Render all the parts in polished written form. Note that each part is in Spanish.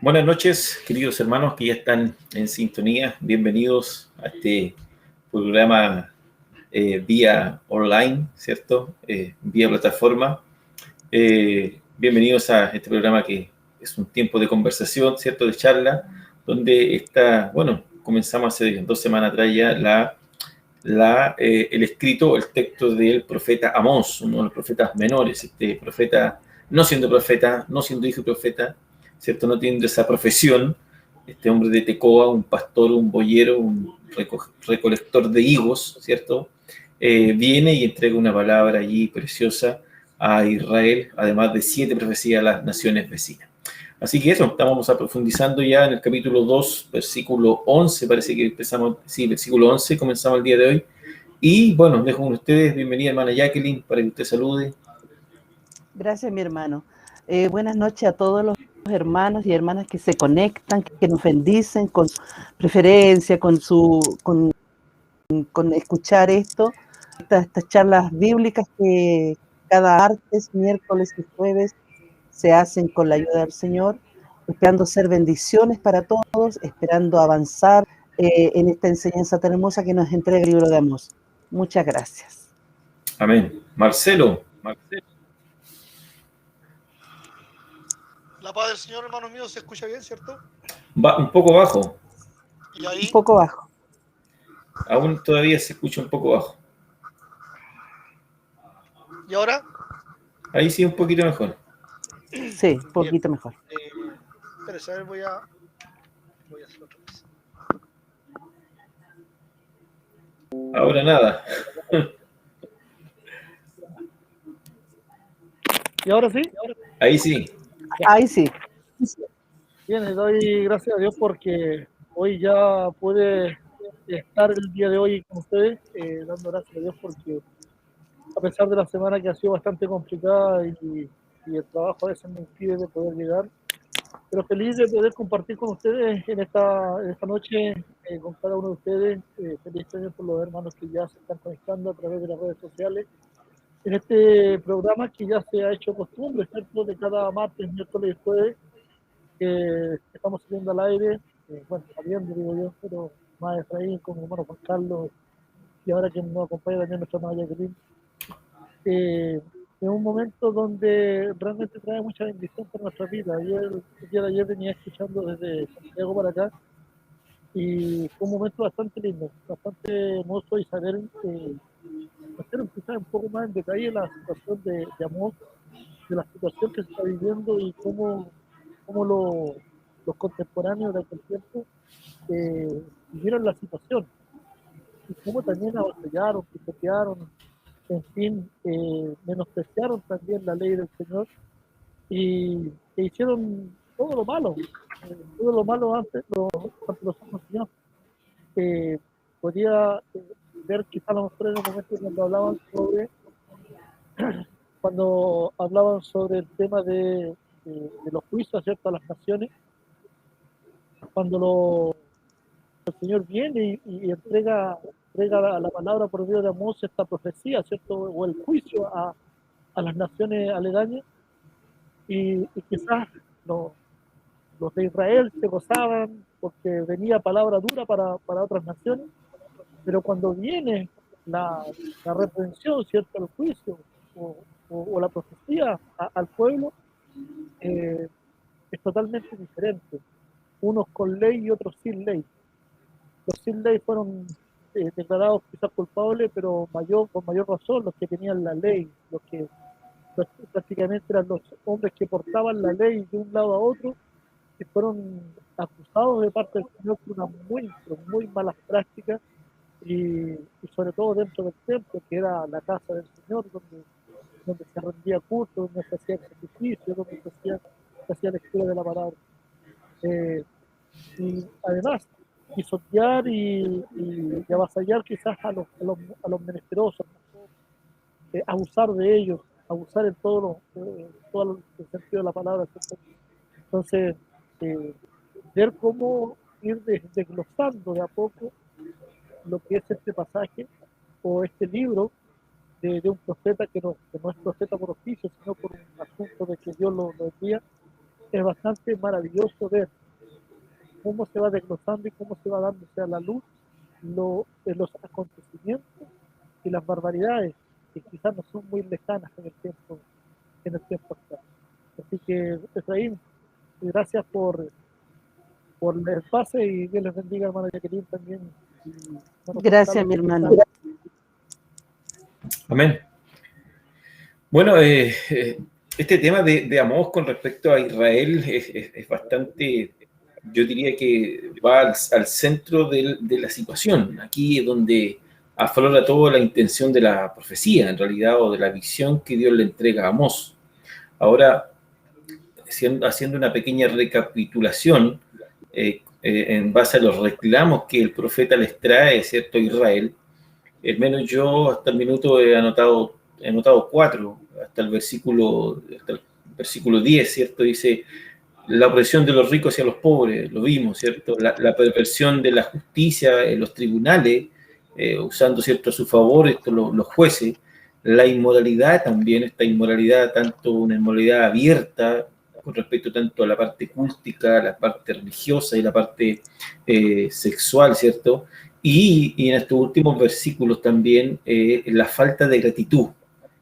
Buenas noches, queridos hermanos que ya están en sintonía. Bienvenidos a este programa vía online, ¿cierto? Vía plataforma. Bienvenidos a este programa que es un tiempo de conversación, ¿cierto? De charla, donde está, bueno, comenzamos hace 2 semanas atrás ya el escrito, el texto del profeta Amós, uno de los profetas menores, este profeta, no siendo profeta, no siendo hijo de profeta, ¿cierto? No teniendo esa profesión, este hombre de Tecoa, un pastor, un boyero, un recolector de higos, ¿cierto? Viene y entrega una palabra allí preciosa a Israel, además de 7 profecías a las naciones vecinas. Así que eso, estamos profundizando ya en el capítulo 2, versículo 11, parece que empezamos, sí, versículo 11, comenzamos el día de hoy. Y bueno, dejo con ustedes, bienvenida hermana Jacqueline, para que usted salude. Gracias, mi hermano. Buenas noches a todos los hermanos y hermanas que se conectan, que nos bendicen con su preferencia, con escuchar estas charlas bíblicas que cada martes, miércoles y jueves se hacen con la ayuda del Señor, esperando ser bendiciones para todos, esperando avanzar en esta enseñanza tan hermosa que nos entrega el libro de Amós. Muchas gracias. Amén. Marcelo. La paz del Señor, hermanos míos, se escucha bien, ¿cierto? Va un poco bajo. Y ahí, Un poco bajo. Aún todavía se escucha un poco bajo. ¿y ahora? Ahí sí un poquito mejor. Sí, un poquito mejor. Espérese, a ver, voy a hacer otra vez. Ahora nada. ¿Y ahora sí? Ahí sí. Ahí sí. Bien, le doy gracias a Dios porque hoy ya pude estar el día de hoy con ustedes, dando gracias a Dios porque a pesar de la semana que ha sido bastante complicada y el trabajo a veces me impide de poder llegar, pero feliz de poder compartir con ustedes en esta noche, con cada uno de ustedes. Feliz también por los hermanos que ya se están conectando a través de las redes sociales. En este programa que ya se ha hecho costumbre, ¿cierto? De cada martes, miércoles y jueves, que estamos saliendo al aire, bueno, saliendo digo yo, pero más Efraín con mi hermano Juan Carlos y ahora que nos acompaña también nuestra hermana Jacqueline, en un momento donde realmente trae mucha bendición para nuestra vida. El día de ayer venía escuchando desde Santiago para acá y fue un momento bastante lindo, bastante hermoso y saber, hacer quizás un poco más en detalle la situación de Amós, de la situación que se está viviendo y cómo los contemporáneos de aquel tiempo vivieron la situación y cómo también avasallaron, pisotearon, en fin, menospreciaron también la ley del Señor y hicieron todo lo malo ante los ojos del Señor. Podía ver quizá a lo mejor en el momento cuando hablaban sobre el tema de los juicios, ¿cierto?, a las naciones, cuando el Señor viene y entrega la palabra por medio de Amós esta profecía, ¿cierto?, o el juicio a las naciones aledañas, y quizás los de Israel se gozaban porque venía palabra dura para otras naciones, pero cuando viene la reprensión, ¿cierto?, el juicio o la profecía al pueblo, es totalmente diferente. Unos con ley y otros sin ley. Los sin ley fueron declarados quizás culpables, pero con mayor razón los que tenían la ley, los prácticamente eran los hombres que portaban la ley de un lado a otro, que fueron acusados de parte del Señor por una muy malas prácticas y sobre todo dentro del templo, que era la casa del Señor, donde se rendía culto, donde se hacía sacrificio, donde se hacía lectura de la palabra. Y además, pisotear y avasallar quizás a los menesterosos, abusar de ellos, abusar en todo el sentido de la palabra, ¿cierto? Entonces, ver cómo ir desglosando de a poco lo que es este pasaje o este libro un profeta que no es profeta por oficio, sino por un asunto de que Dios lo envía, es bastante maravilloso ver cómo se va desglosando y cómo se va dándose a la luz los acontecimientos y las barbaridades que quizás no son muy lejanas en el tiempo actual. Así que, Efraín, gracias por el pase y Dios les bendiga, hermano Jacqueline, también. Gracias, mi hermano. Amén. Bueno, este tema de Amós con respecto a Israel es bastante, yo diría que va al centro de la situación. Aquí es donde aflora toda la intención de la profecía, en realidad, o de la visión que Dios le entrega a Amós. Ahora, haciendo una pequeña recapitulación, en base a los reclamos que el profeta les trae, ¿cierto?, a Israel, al menos yo hasta el minuto he anotado 4, hasta el versículo 10, ¿cierto? Dice, la opresión de los ricos hacia los pobres, lo vimos, ¿cierto? La perversión de la justicia en los tribunales, usando, ¿cierto?, a su favor los jueces, la inmoralidad también, esta inmoralidad, tanto una inmoralidad abierta, con respecto tanto a la parte cultica, la parte religiosa y la parte sexual, ¿cierto? Y en estos últimos versículos también la falta de gratitud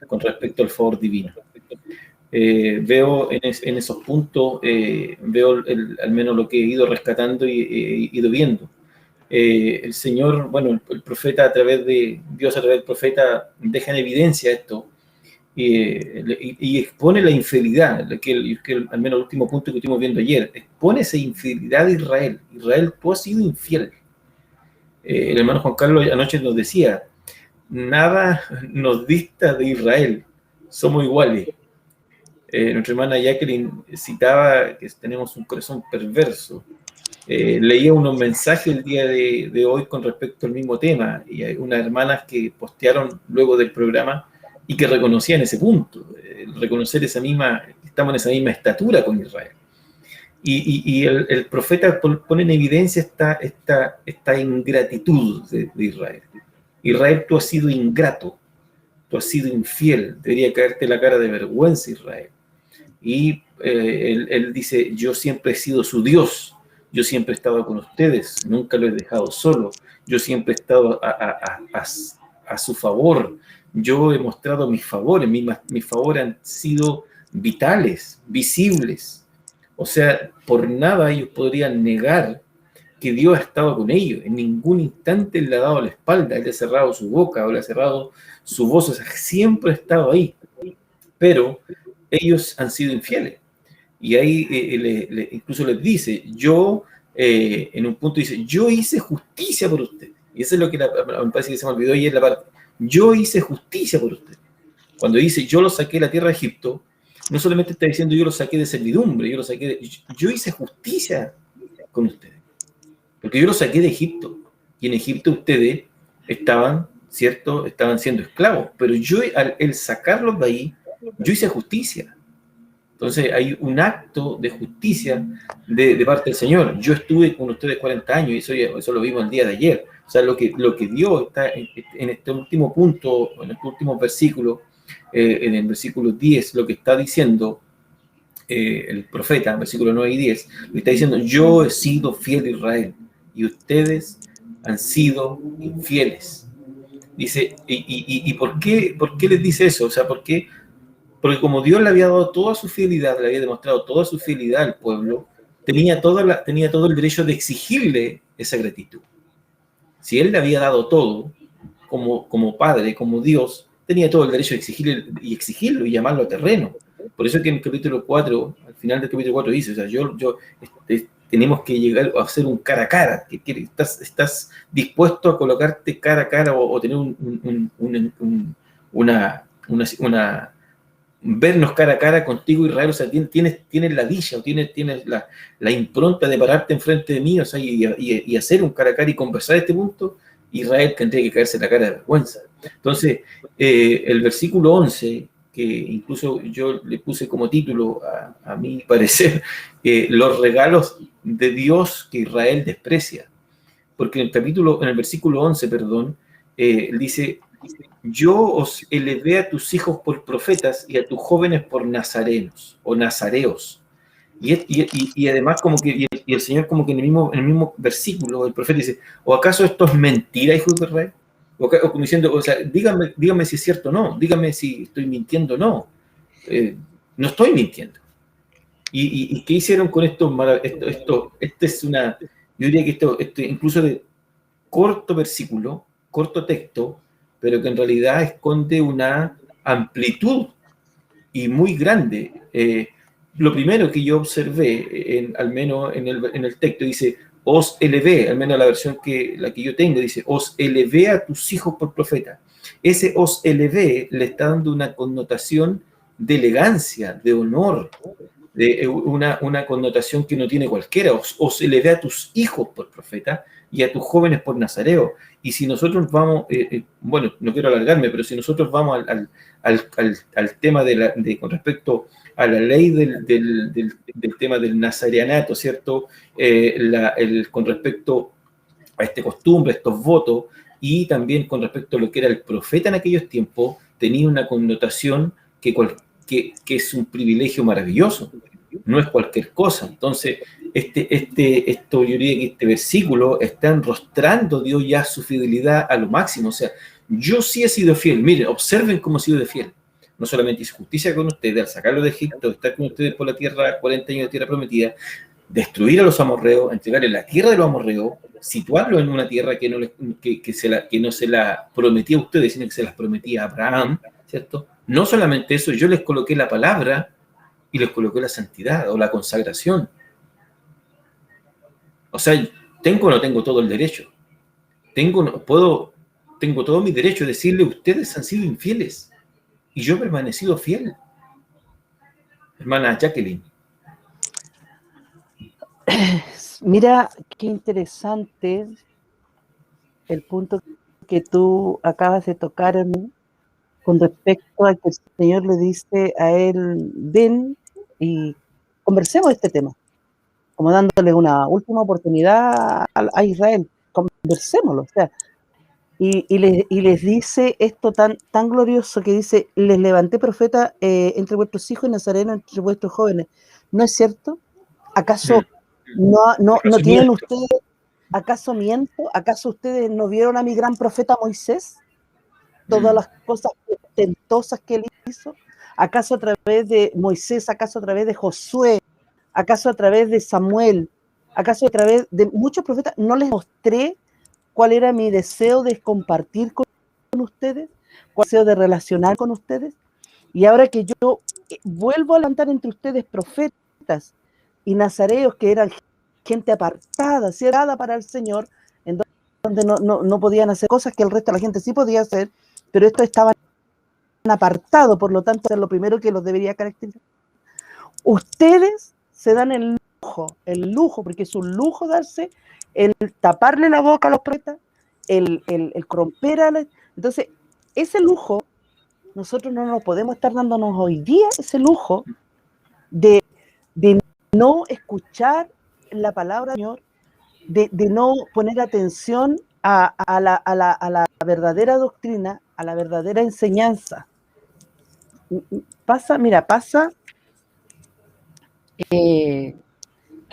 con respecto al favor divino. Veo en esos puntos, veo al menos lo que he ido rescatando y he ido viendo. El Señor, bueno, el profeta Dios a través del profeta deja en evidencia esto y expone la infidelidad, que al menos el último punto que estuvimos viendo ayer, expone esa infidelidad de Israel. Israel, tú has sido infiel. El hermano Juan Carlos anoche nos decía, nada nos dista de Israel, somos iguales. Nuestra hermana Jacqueline citaba que tenemos un corazón perverso. Leía unos mensajes el día de hoy con respecto al mismo tema, y hay unas hermanas que postearon luego del programa y que reconocían ese punto, reconocer estamos en esa misma estatura con Israel. Y el profeta pone en evidencia esta ingratitud de Israel. Israel, tú has sido ingrato, tú has sido infiel, debería caerte la cara de vergüenza, Israel. Y él dice, yo siempre he sido su Dios, yo siempre he estado con ustedes, nunca lo he dejado solo, yo siempre he estado a su favor, yo he mostrado mis favores, mis favores han sido vitales, visibles. O sea, por nada ellos podrían negar que Dios ha estado con ellos. En ningún instante Él le ha dado la espalda, Él le ha cerrado su boca o le ha cerrado su voz. O sea, siempre ha estado ahí. Pero ellos han sido infieles. Y ahí incluso les dice, en un punto dice, yo hice justicia por usted. Y eso es lo que me parece que se me olvidó ayer la parte. Yo hice justicia por usted. Cuando dice, yo lo saqué de la tierra de Egipto, no solamente está diciendo yo lo saqué de servidumbre, yo hice justicia con ustedes. Porque yo lo saqué de Egipto. Y en Egipto ustedes estaban, ¿cierto? Estaban siendo esclavos. Pero yo, al sacarlos de ahí, yo hice justicia. Entonces hay un acto de justicia de parte del Señor. Yo estuve con ustedes 40 años y eso lo vimos el día de ayer. O sea, lo que Dios está en este último punto, en este último versículo, en el versículo 10, lo que está diciendo el profeta, versículo 9 y 10, le está diciendo, yo he sido fiel a Israel y ustedes han sido infieles. Dice, ¿y por qué les dice eso? O sea, ¿por qué? Porque como Dios le había dado toda su fidelidad, le había demostrado toda su fidelidad al pueblo, tenía todo el derecho de exigirle esa gratitud. Si Él le había dado todo, como Padre, como Dios, tenía todo el derecho de exigirlo y llamarlo a terreno. Por eso que en el capítulo 4, al final del capítulo 4 dice, o sea, tenemos que llegar a hacer un cara a cara. ¿Estás dispuesto a colocarte cara a cara o tener vernos cara a cara contigo, Israel? O sea, tienes la dicha o tienes la impronta de pararte enfrente de mí, o sea, y hacer un cara a cara y conversar este punto. Israel tendría que caerse la cara de vergüenza. Entonces, el versículo 11, que incluso yo le puse como título, a mi parecer, los regalos de Dios que Israel desprecia. Porque en el versículo 11, dice, yo os elevé a tus hijos por profetas y a tus jóvenes por nazarenos o nazareos. Y además como que y el Señor como que en el mismo versículo, el profeta dice, ¿o acaso esto es mentira, hijos de Israel? O como diciendo, o sea, dígame si es cierto o no, dígame si estoy mintiendo o no. No estoy mintiendo. ¿Y qué hicieron con esto? Este es una, yo diría que esto incluso de corto versículo, corto texto, pero que en realidad esconde una amplitud y muy grande. Lo primero que yo observé, al menos en el texto, dice, os elevé, al menos la versión la que yo tengo, dice, os elevé a tus hijos por profeta. Ese os elevé le está dando una connotación de elegancia, de honor, de una connotación que no tiene cualquiera. Os elevé a tus hijos por profeta y a tus jóvenes por nazareo. Y si nosotros vamos, bueno, no quiero alargarme, pero si nosotros vamos al tema con respecto a la ley del tema del nazareanato, ¿cierto? Con respecto a esta costumbre, a estos votos, y también con respecto a lo que era el profeta en aquellos tiempos, tenía una connotación que es un privilegio maravilloso, no es cualquier cosa. Entonces, yo diría que este versículo está enrostrando Dios ya su fidelidad a lo máximo. O sea, yo sí he sido fiel. Miren, observen cómo he sido de fiel. No solamente hice justicia con ustedes al sacarlo de Egipto, estar con ustedes por la tierra, 40 años de tierra prometida, destruir a los amorreos, entregarle la tierra de los amorreos, situarlo en una tierra que no se la prometía a ustedes, sino que se las prometía a Abraham, ¿cierto? No solamente eso, yo les coloqué la palabra y les coloqué la santidad o la consagración. O sea, tengo o no tengo todo el derecho. Tengo todo mi derecho de decirle, ustedes han sido infieles y yo he permanecido fiel. Hermana Jacqueline. Mira, qué interesante el punto que tú acabas de tocar en mí, con respecto a que el Señor le dice a él, ven y conversemos de este tema, como dándole una última oportunidad a Israel, conversémoslo, o sea, y les dice esto tan glorioso que dice, les levanté profeta entre vuestros hijos y nazareno entre vuestros jóvenes. ¿No es cierto? ¿Acaso no tienen ustedes, acaso miento? ¿Acaso ustedes no vieron a mi gran profeta Moisés? Todas las cosas tentosas que él hizo. ¿Acaso a través de Moisés? ¿Acaso a través de Josué? ¿Acaso a través de Samuel? ¿Acaso a través de muchos profetas no les mostré cuál era mi deseo de compartir con ustedes? ¿Cuál deseo de relacionar con ustedes? Y ahora que yo vuelvo a levantar entre ustedes profetas y nazareos que eran gente apartada, cerrada para el Señor, en donde no podían hacer cosas que el resto de la gente sí podía hacer, pero estos estaban apartados, por lo tanto, es lo primero que los debería caracterizar. Ustedes se dan el lujo, porque es un lujo darse, el taparle la boca a los profetas, el corromper a la... Entonces, ese lujo, nosotros no nos podemos estar dándonos hoy día ese lujo de no escuchar la palabra del Señor, de no poner atención a la verdadera doctrina, a la verdadera enseñanza. Pasa que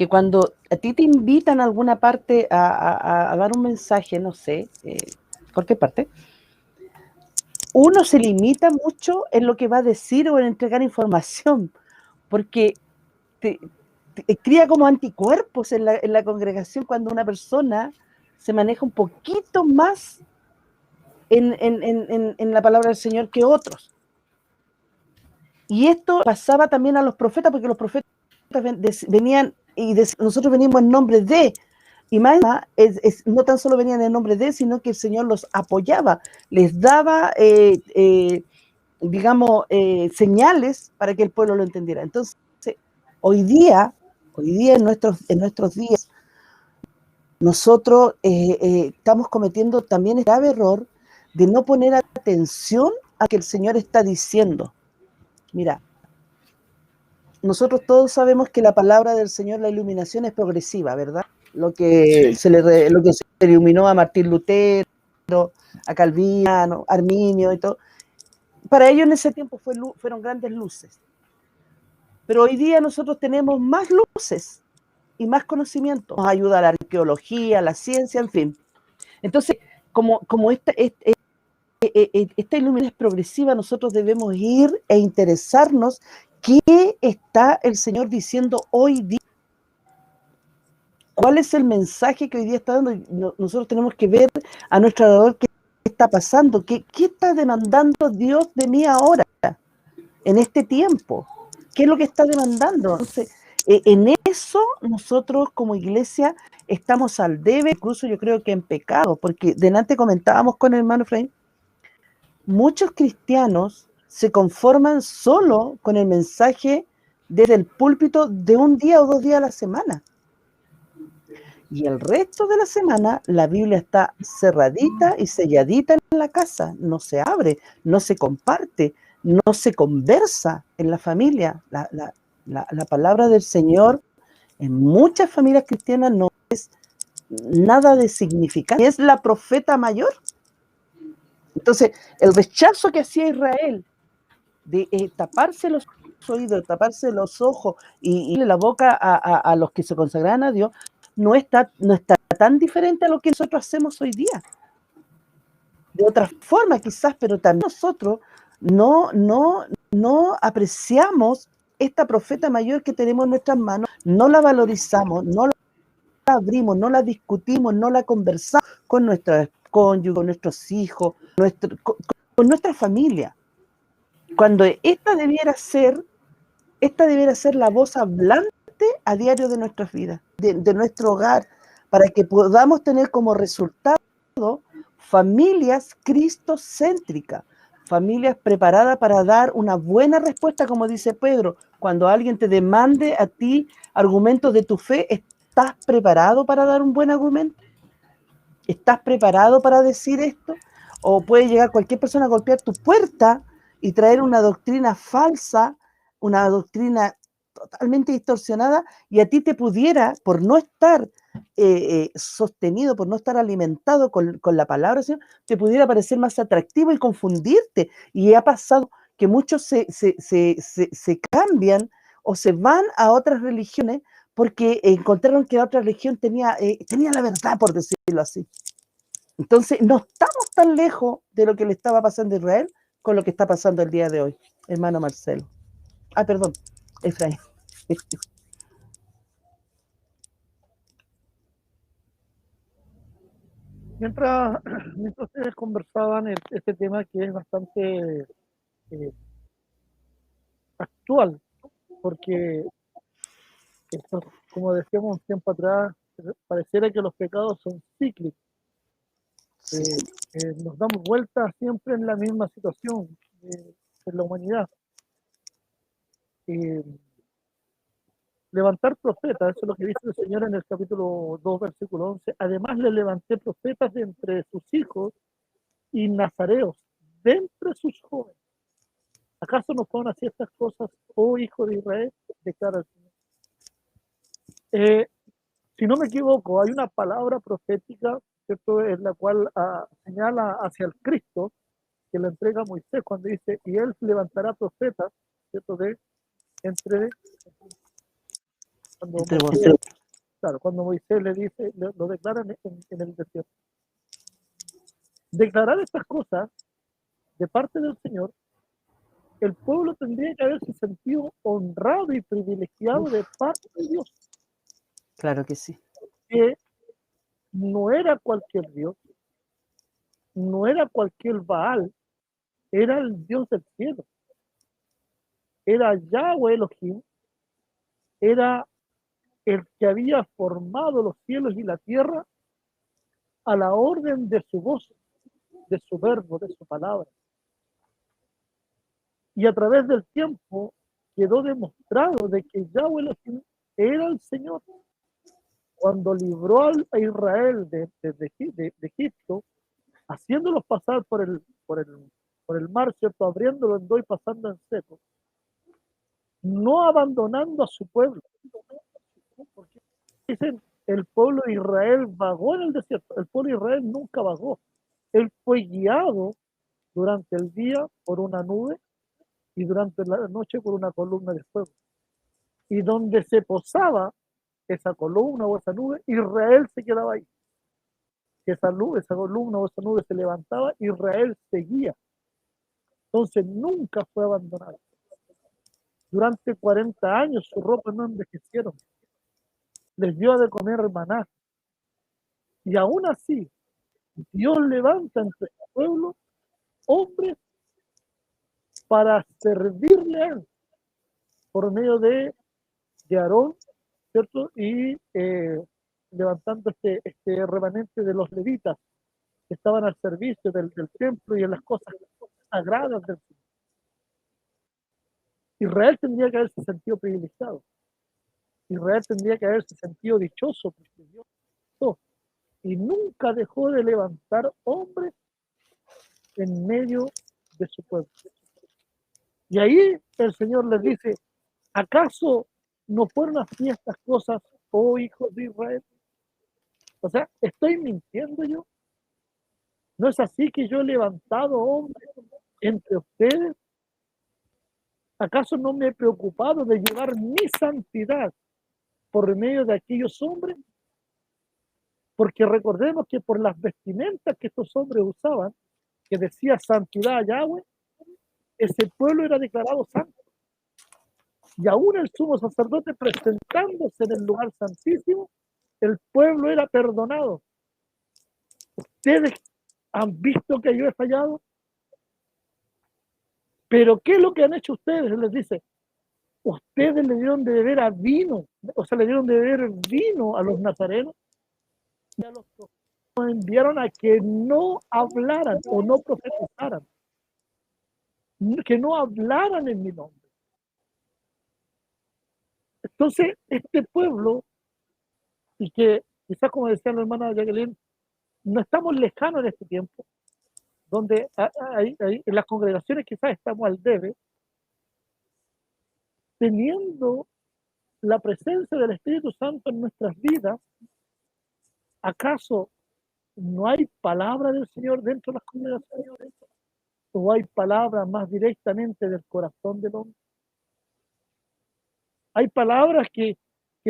cuando a ti te invitan a alguna parte a dar un mensaje, no sé, cualquier parte, uno se limita mucho en lo que va a decir o en entregar información, porque te cría como anticuerpos en la congregación cuando una persona se maneja un poquito más en la palabra del Señor que otros. Y esto pasaba también a los profetas, porque los profetas venían y nosotros venimos en nombre de, y más no tan solo venían en nombre de, sino que el Señor los apoyaba, les daba, señales para que el pueblo lo entendiera. Entonces, hoy día en nuestros días, nosotros estamos cometiendo también el grave error de no poner atención a lo que el Señor está diciendo. Mira, nosotros todos sabemos que la palabra del Señor, la iluminación es progresiva, ¿verdad? Lo que se iluminó a Martín Lutero, a Calvino, Arminio y todo. Para ellos en ese tiempo fueron grandes luces. Pero hoy día nosotros tenemos más luces y más conocimiento. Nos ayuda la arqueología, la ciencia, en fin. Entonces, como esta iluminación es progresiva, nosotros debemos ir e interesarnos qué está el Señor diciendo hoy día. ¿Cuál es el mensaje que hoy día está dando? Nosotros tenemos que ver a nuestro alrededor qué está pasando, qué está demandando Dios de mí ahora, en este tiempo. ¿Qué es lo que está demandando? Entonces, en eso nosotros como iglesia estamos al debe, incluso yo creo que en pecado, porque delante comentábamos con el hermano Efraín, muchos cristianos se conforman solo con el mensaje desde el púlpito de un día o 2 días a la semana. Y el resto de la semana la Biblia está cerradita y selladita en la casa, no se abre, no se comparte, no se conversa en la familia. La palabra del Señor en muchas familias cristianas no es nada de significante, es la profeta mayor. Entonces, el rechazo que hacía Israel de taparse los oídos, taparse los ojos y la boca a los que se consagraban a Dios, no está tan diferente a lo que nosotros hacemos hoy día. De otra forma quizás, pero también nosotros no apreciamos esta profeta mayor que tenemos en nuestras manos, no la valorizamos, no la abrimos, no la discutimos, no la conversamos con nuestros cónyuges, con nuestros hijos, con nuestra familia. Cuando esta debiera ser la voz hablante a diario de nuestras vidas, de nuestro hogar, para que podamos tener como resultado familias cristocéntricas, familias preparadas para dar una buena respuesta, como dice Pedro. Cuando alguien te demande a ti argumentos de tu fe, ¿estás preparado para dar un buen argumento? ¿Estás preparado para decir esto? ¿O puede llegar cualquier persona a golpear tu puerta y traer una doctrina falsa, una doctrina totalmente distorsionada, y a ti te pudiera, por no estar sostenido, por no estar alimentado con la palabra, Señor, te pudiera parecer más atractivo y confundirte? Y ha pasado que muchos se cambian o se van a otras religiones porque encontraron que otra religión tenía la verdad, por decirlo así. Entonces, no estamos tan lejos de lo que le estaba pasando a Israel con lo que está pasando el día de hoy, hermano Marcelo. Perdón, Efraín. Mientras ustedes conversaban este tema que es bastante actual, porque esto, como decíamos un tiempo atrás, pareciera que los pecados son cíclicos. Nos damos vuelta siempre en la misma situación en la humanidad. Levantar profetas, eso es lo que dice el Señor en el capítulo 2, versículo 11. Además le levanté profetas de entre sus hijos y nazareos de entre sus jóvenes. ¿Acaso no son así estas cosas, oh hijo de Israel? Declara el Señor. Si no me equivoco, hay una palabra profética, ¿cierto?, en la cual señala hacia el Cristo que le entrega a Moisés cuando dice, y él levantará profetas, ¿cierto?, de entre Moisés, claro, cuando Moisés le dice, lo declara en el desierto. Declarar estas cosas de parte del Señor, el pueblo tendría que haberse sentido honrado y privilegiado de parte de Dios. Claro que sí. Que no era cualquier Dios, no era cualquier Baal, era el Dios del cielo. Era Yahweh Elohim, era el que había formado los cielos y la tierra a la orden de su voz, de su verbo, de su palabra. Y a través del tiempo quedó demostrado de que Yahweh Elohim era el Señor. Cuando libró a Israel de Egipto, haciéndolos pasar por el mar, ¿cierto?, abriéndolo en dos y pasando en seco, no abandonando a su pueblo. Porque dicen, el pueblo de Israel vagó en el desierto. El pueblo de Israel nunca vagó. Él fue guiado durante el día por una nube y durante la noche por una columna de fuego. y donde se posaba esa columna o esa nube, Israel se quedaba ahí. Esa columna o esa nube se levantaba, Israel seguía. Entonces nunca fue abandonado. Durante 40 años sus ropas no envejecieron. Les dio de comer maná. Y aún así, Dios levanta entre su pueblo hombres para servirle a él por medio de Aarón, ¿cierto? Y levantando este remanente de los levitas que estaban al servicio del templo y en las cosas sagradas del Señor. Israel tendría que haberse sentido privilegiado. Israel tendría que haberse sentido dichoso porque Dios hizo y nunca dejó de levantar hombres en medio de su pueblo. Y ahí el Señor les dice, ¿acaso no fueron así estas cosas, oh hijos de Israel? O sea, ¿estoy mintiendo yo? ¿No es así que yo he levantado hombres entre ustedes? ¿Acaso no me he preocupado de llevar mi santidad por medio de aquellos hombres? Porque recordemos que por las vestimentas que estos hombres usaban, que decía santidad a Yahweh, ese pueblo era declarado santo. Y aún el sumo sacerdote presentándose en el lugar santísimo, el pueblo era perdonado. ¿Ustedes han visto que yo he fallado? Pero ¿qué es lo que han hecho ustedes? Les dice, ustedes le dieron de beber a vino, o sea, le dieron de beber vino a los nazarenos y a los profetas nos enviaron a que no hablaran o no profetizaran, que no hablaran en mi nombre. Entonces, este pueblo, y que quizás como decía la hermana Jacqueline, no estamos lejanos en este tiempo, donde en las congregaciones quizás estamos al debe, teniendo la presencia del Espíritu Santo en nuestras vidas. ¿Acaso no hay palabra del Señor dentro de las congregaciones? ¿O hay palabras más directamente del corazón del hombre? Hay palabras que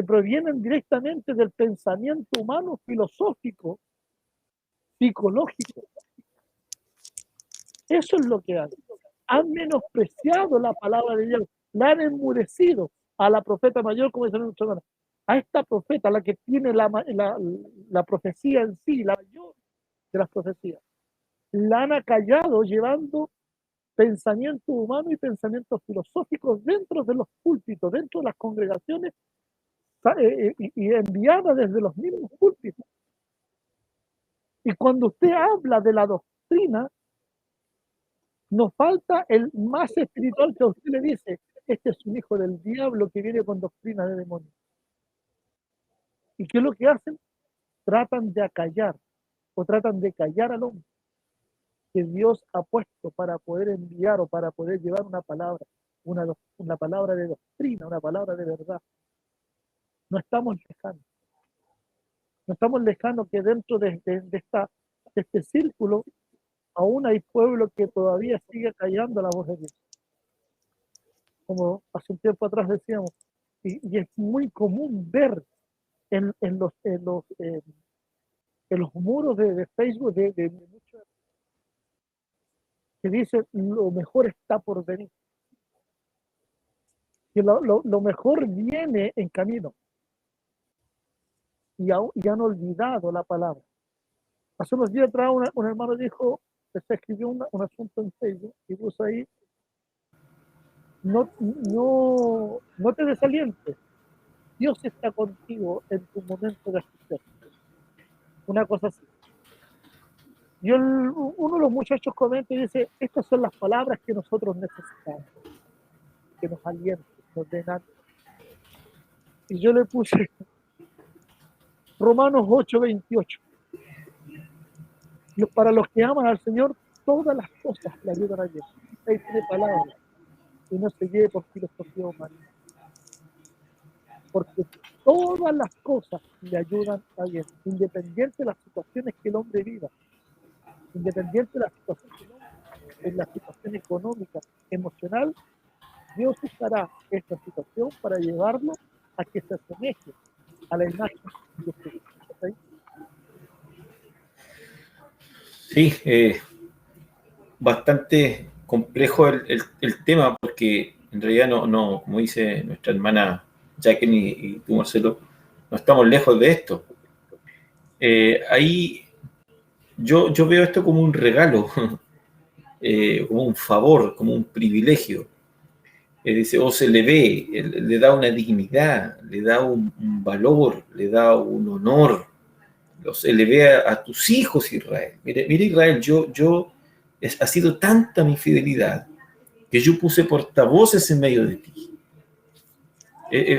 provienen directamente del pensamiento humano, filosófico, psicológico. Eso es lo que han menospreciado la palabra de Dios, la han enmudecido a la profeta mayor, como dice nuestra hermana, a esta profeta, la que tiene la profecía en sí, la mayor de las profecías. La han acallado llevando pensamientos humanos y pensamientos filosóficos dentro de los púlpitos, dentro de las congregaciones y enviadas desde los mismos púlpitos. Y cuando usted habla de la doctrina, nos falta el más espiritual que a usted le dice, este es un hijo del diablo que viene con doctrina de demonios. ¿Y qué es lo que hacen? Tratan de acallar o tratan de callar al hombre que Dios ha puesto para poder enviar o para poder llevar una palabra, una palabra de doctrina, una palabra de verdad. No estamos lejanos. No estamos lejanos que dentro de este círculo aún hay pueblo que todavía sigue callando la voz de Dios. Como hace un tiempo atrás decíamos, y es muy común ver en los muros de Facebook de muchos que dicen lo mejor está por venir. Que lo mejor viene en camino. Y han olvidado la palabra. Hace unos días atrás un hermano dijo, se escribió un asunto en Facebook y puso ahí, no te desalientes, Dios está contigo en tu momento de aflicción. Una cosa así. Y uno de los muchachos comenta y dice, estas son las palabras que nosotros necesitamos, que nos alienten, nos den ánimo. Y yo le puse Romanos 8:28. Para los que aman al Señor, todas las cosas le ayudan a Dios. Ahí tiene palabras. Y no se lleve por filosofía humana. Porque todas las cosas le ayudan a Dios, independiente de las situaciones que el hombre viva, independiente de las situaciones que el hombre, en la situación económica, emocional, Dios usará esta situación para llevarlo a que se asemeje a la imagen de Cristo. ¿Okay? Sí, bastante complejo el tema, porque en realidad no, como dice nuestra hermana Jacqueline y tú, Marcelo, no estamos lejos de esto. Ahí yo veo esto como un regalo, como un favor, como un privilegio. Dice, o se le ve, le da una dignidad, le da un valor, le da un honor, se le ve a tus hijos, Israel. Mira Israel, ha sido tanta mi fidelidad que yo puse portavoces en medio de ti.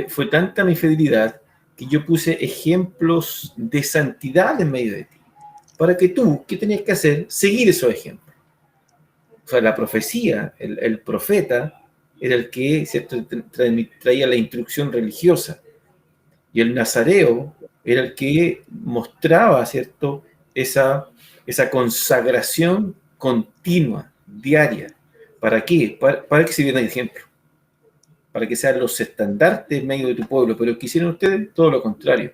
Fue tanta mi fidelidad que yo puse ejemplos de santidad en medio de ti. Para que tú, ¿qué tenías que hacer? Seguir esos ejemplos. O sea, la profecía, el profeta, era el que, ¿cierto?, traía la instrucción religiosa. Y el nazareo era el que mostraba, ¿cierto?, esa consagración continua, diaria. ¿Para qué? Para que se viera el ejemplo. Para que sean los estandartes en medio de tu pueblo. Pero ¿qué hicieron ustedes? Todo lo contrario.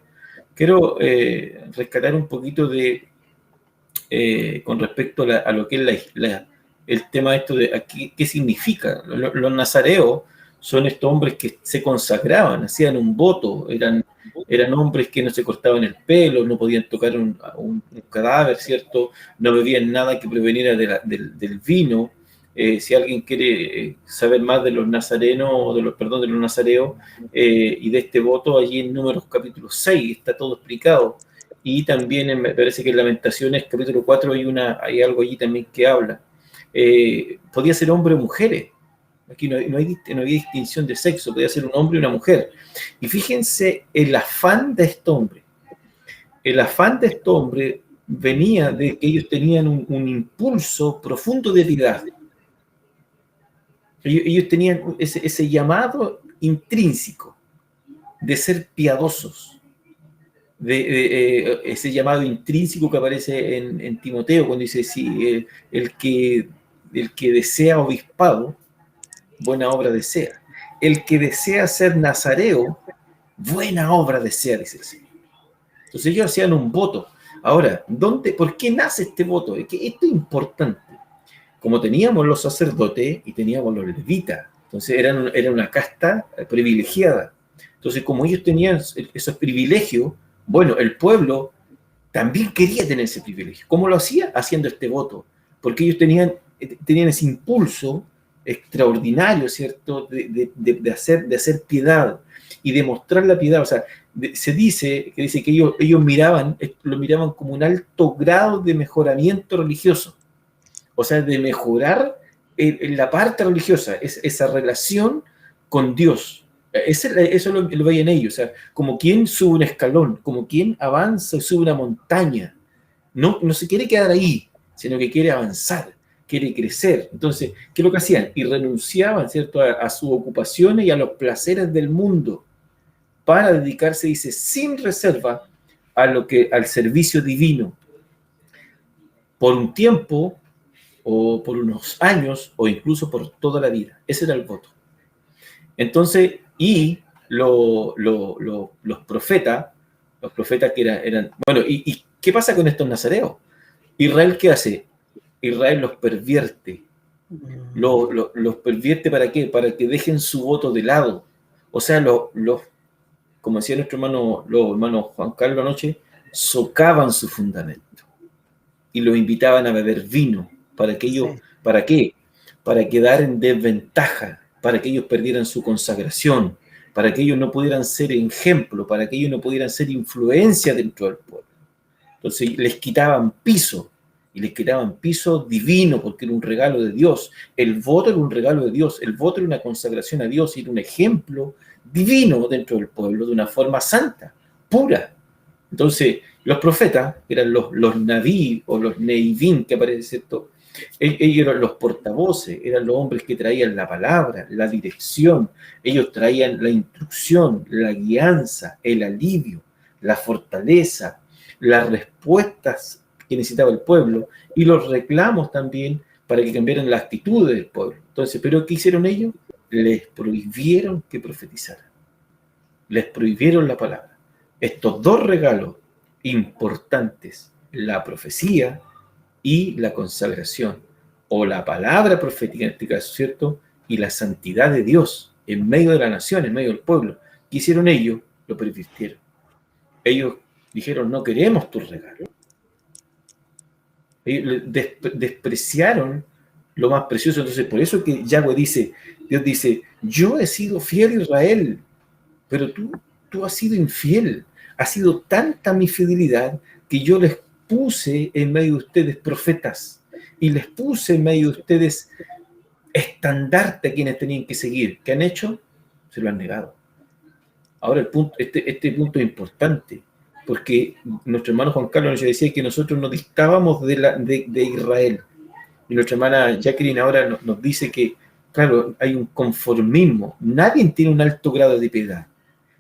Quiero rescatar un poquito con respecto a lo que es el tema de esto de aquí, qué significa. Los nazareos son estos hombres que se consagraban, hacían un voto, eran hombres que no se cortaban el pelo, no podían tocar un cadáver, ¿cierto? No bebían nada que proveniera del vino. Si alguien quiere saber más de los nazarenos, de los nazareos, y de este voto, allí en Números capítulo 6 está todo explicado. Y también me parece que en Lamentaciones capítulo 4 hay algo allí también que habla. Podía ser hombre o mujeres. Aquí no había distinción de sexo, podía ser un hombre y una mujer. Y fíjense el afán de este hombre. El afán de este hombre venía de que ellos tenían un impulso profundo de piedad. Ellos tenían ese llamado intrínseco de ser piadosos. Ese llamado intrínseco que aparece en Timoteo cuando dice, sí, el que desea obispado, buena obra desea. El que desea ser nazareo, buena obra desea, dice el Señor. Entonces ellos hacían un voto. Ahora, ¿por qué nace este voto? Es que esto es importante. Como teníamos los sacerdotes y teníamos los levitas, entonces era una casta privilegiada. Entonces, como ellos tenían esos privilegios, bueno, el pueblo también quería tener ese privilegio. ¿Cómo lo hacía? Haciendo este voto. Porque ellos tenían ese impulso extraordinario, ¿cierto?, de hacer piedad y de mostrar la piedad. O sea, se dice que ellos lo miraban como un alto grado de mejoramiento religioso. O sea, de mejorar en la parte religiosa, esa relación con Dios. Eso lo veían ellos, o sea, como quien sube un escalón, como quien avanza y sube una montaña. No se quiere quedar ahí, sino que quiere avanzar, quiere crecer. Entonces, ¿qué es lo que hacían? Y renunciaban, ¿cierto?, a sus ocupaciones y a los placeres del mundo para dedicarse, dice, sin reserva al servicio divino. Por un tiempo, o por unos años, o incluso por toda la vida. Ese era el voto. Entonces, y los profetas que eran... Bueno, ¿y qué pasa con estos nazareos? Israel, ¿qué hace? Israel los pervierte. Los pervierte, ¿para qué? Para que dejen su voto de lado. O sea, como decía nuestro hermano Juan Carlos anoche, socavan su fundamento. Y los invitaban a beber vino. ¿Para que ellos, sí. ¿Para qué? Para quedar en desventaja, para que ellos perdieran su consagración, para que ellos no pudieran ser ejemplo, para que ellos no pudieran ser influencia dentro del pueblo. Entonces les quitaban piso, y les quitaban piso divino, porque era un regalo de Dios. El voto era un regalo de Dios, el voto era una consagración a Dios, y era un ejemplo divino dentro del pueblo, de una forma santa, pura. Entonces, los profetas, eran los naví o los neivim, que aparece, ¿cierto? Ellos eran los portavoces, eran los hombres que traían la palabra, la dirección, ellos traían la instrucción, la guianza, el alivio, la fortaleza, las respuestas que necesitaba el pueblo y los reclamos también para que cambiaran la actitud del pueblo. Entonces, ¿pero qué hicieron ellos? les prohibieron que profetizaran. Les prohibieron la palabra. Estos dos regalos importantes, la profecía y la consagración, o la palabra profética en este caso, ¿cierto? Y la santidad de Dios en medio de la nación, en medio del pueblo. ¿Qué hicieron ellos? Lo pervirtieron. Ellos dijeron, no queremos tus regalos. Ellos despreciaron lo más precioso. Entonces, por eso que Yahweh dice, Dios dice, yo he sido fiel a Israel, pero tú has sido infiel. Ha sido tanta mi fidelidad que yo les puse en medio de ustedes profetas y les puse en medio de ustedes estandarte a quienes tenían que seguir. ¿Qué han hecho? Se lo han negado. Ahora el punto, este punto es importante, porque nuestro hermano Juan Carlos nos decía que nosotros nos dictábamos de Israel. Y nuestra hermana Jacqueline ahora nos dice que, claro, hay un conformismo. Nadie tiene un alto grado de piedad.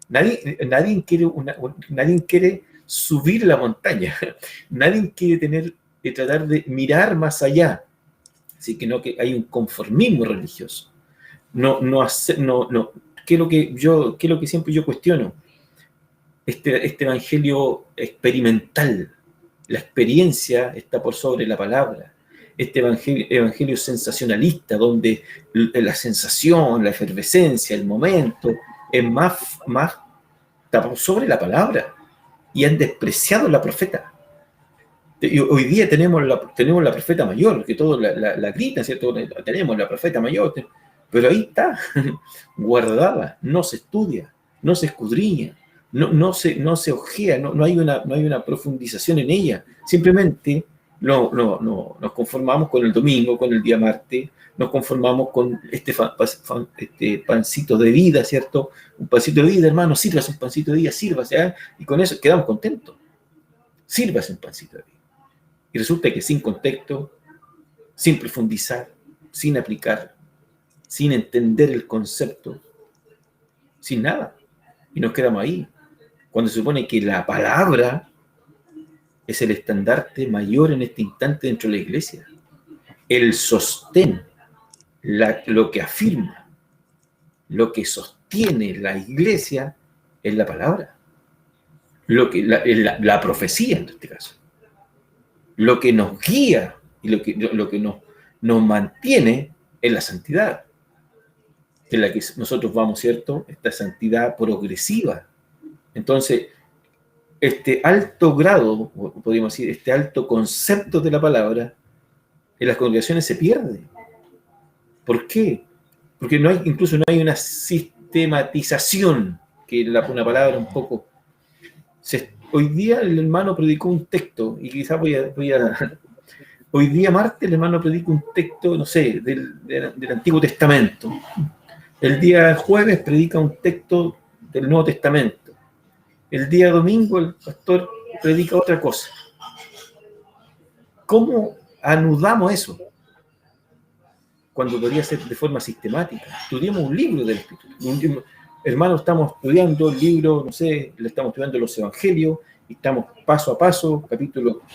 Nadie quiere subir la montaña. Nadie quiere tratar de mirar más allá. Así que no, que hay un conformismo religioso. ¿Qué es lo que siempre yo cuestiono? Este evangelio experimental. La experiencia está por sobre la palabra. Este evangelio sensacionalista, donde la sensación, la efervescencia, el momento, es más está por sobre la palabra. Y han despreciado la profeta. Y hoy día tenemos la profeta mayor, que todos la gritan, ¿cierto? Tenemos la profeta mayor, pero ahí está, guardada, no se estudia, no se escudriña, no se ojea, no hay una profundización en ella. Simplemente nos conformamos con el domingo, con el día martes, nos conformamos con este pancito de vida, ¿cierto? Un pancito de vida, hermano, sírvase un pancito de vida, sírvase, ¿eh? Y con eso quedamos contentos. Sírvase un pancito de vida. Y resulta que sin contexto, sin profundizar, sin aplicar, sin entender el concepto, sin nada. Y nos quedamos ahí. Cuando se supone que la palabra es el estandarte mayor en este instante dentro de la iglesia. El sostén, lo que afirma, lo que sostiene la iglesia es la palabra. La profecía en este caso. Lo que nos guía y lo que nos mantiene es la santidad, en la que nosotros vamos, ¿cierto? Esta santidad progresiva. Entonces, este alto grado, podríamos decir, este alto concepto de la palabra, en las congregaciones se pierde. ¿Por qué? Porque incluso no hay una sistematización, que es una palabra un poco... Hoy día el hermano predicó un texto, y quizás hoy día martes el hermano predicó un texto, no sé, del Antiguo Testamento. El día jueves predica un texto del Nuevo Testamento. El día domingo el pastor predica otra cosa. ¿Cómo anudamos eso? Cuando debería ser de forma sistemática. Estudiamos un libro del Espíritu. Hermanos, estamos estudiando el libro, no sé, le estamos estudiando los evangelios, y estamos paso a paso, capítulo por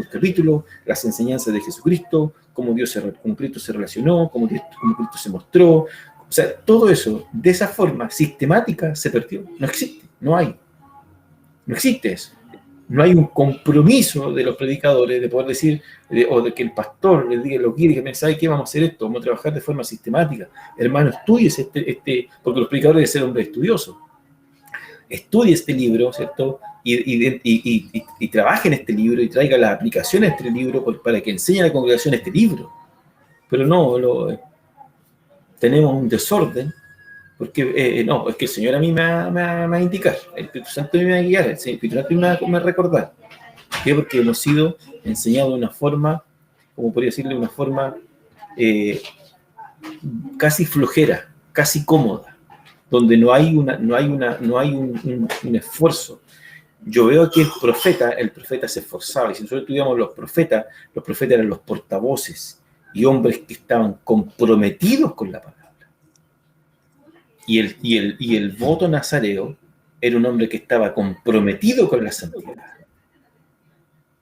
capítulo, las enseñanzas de Jesucristo, cómo Cristo se relacionó, cómo Cristo se mostró. O sea, todo eso, de esa forma sistemática, se perdió. No existe, no existe eso. No hay un compromiso de los predicadores de poder decir, o de que el pastor les diga lo que quiere, que ¿sabe qué? Vamos a hacer esto, vamos a trabajar de forma sistemática. Hermano, estudies porque los predicadores deben ser hombres estudiosos. Estudie este libro, ¿cierto? Y trabaje en este libro y traiga las aplicaciones de este libro para que enseñe a la congregación este libro. Pero no, tenemos un desorden. Porque, no, es que el Señor a mí me va a indicar, el Espíritu Santo me va a guiar, el Espíritu Santo me va a recordar. ¿Por qué? Porque hemos sido enseñados de una forma, como podría decirle, una forma casi flojera, casi cómoda, donde no hay un esfuerzo. Yo veo que el profeta se esforzaba, y si nosotros estudiamos los profetas eran los portavoces y hombres que estaban comprometidos con la palabra. Y el voto nazareo era un hombre que estaba comprometido con la santidad.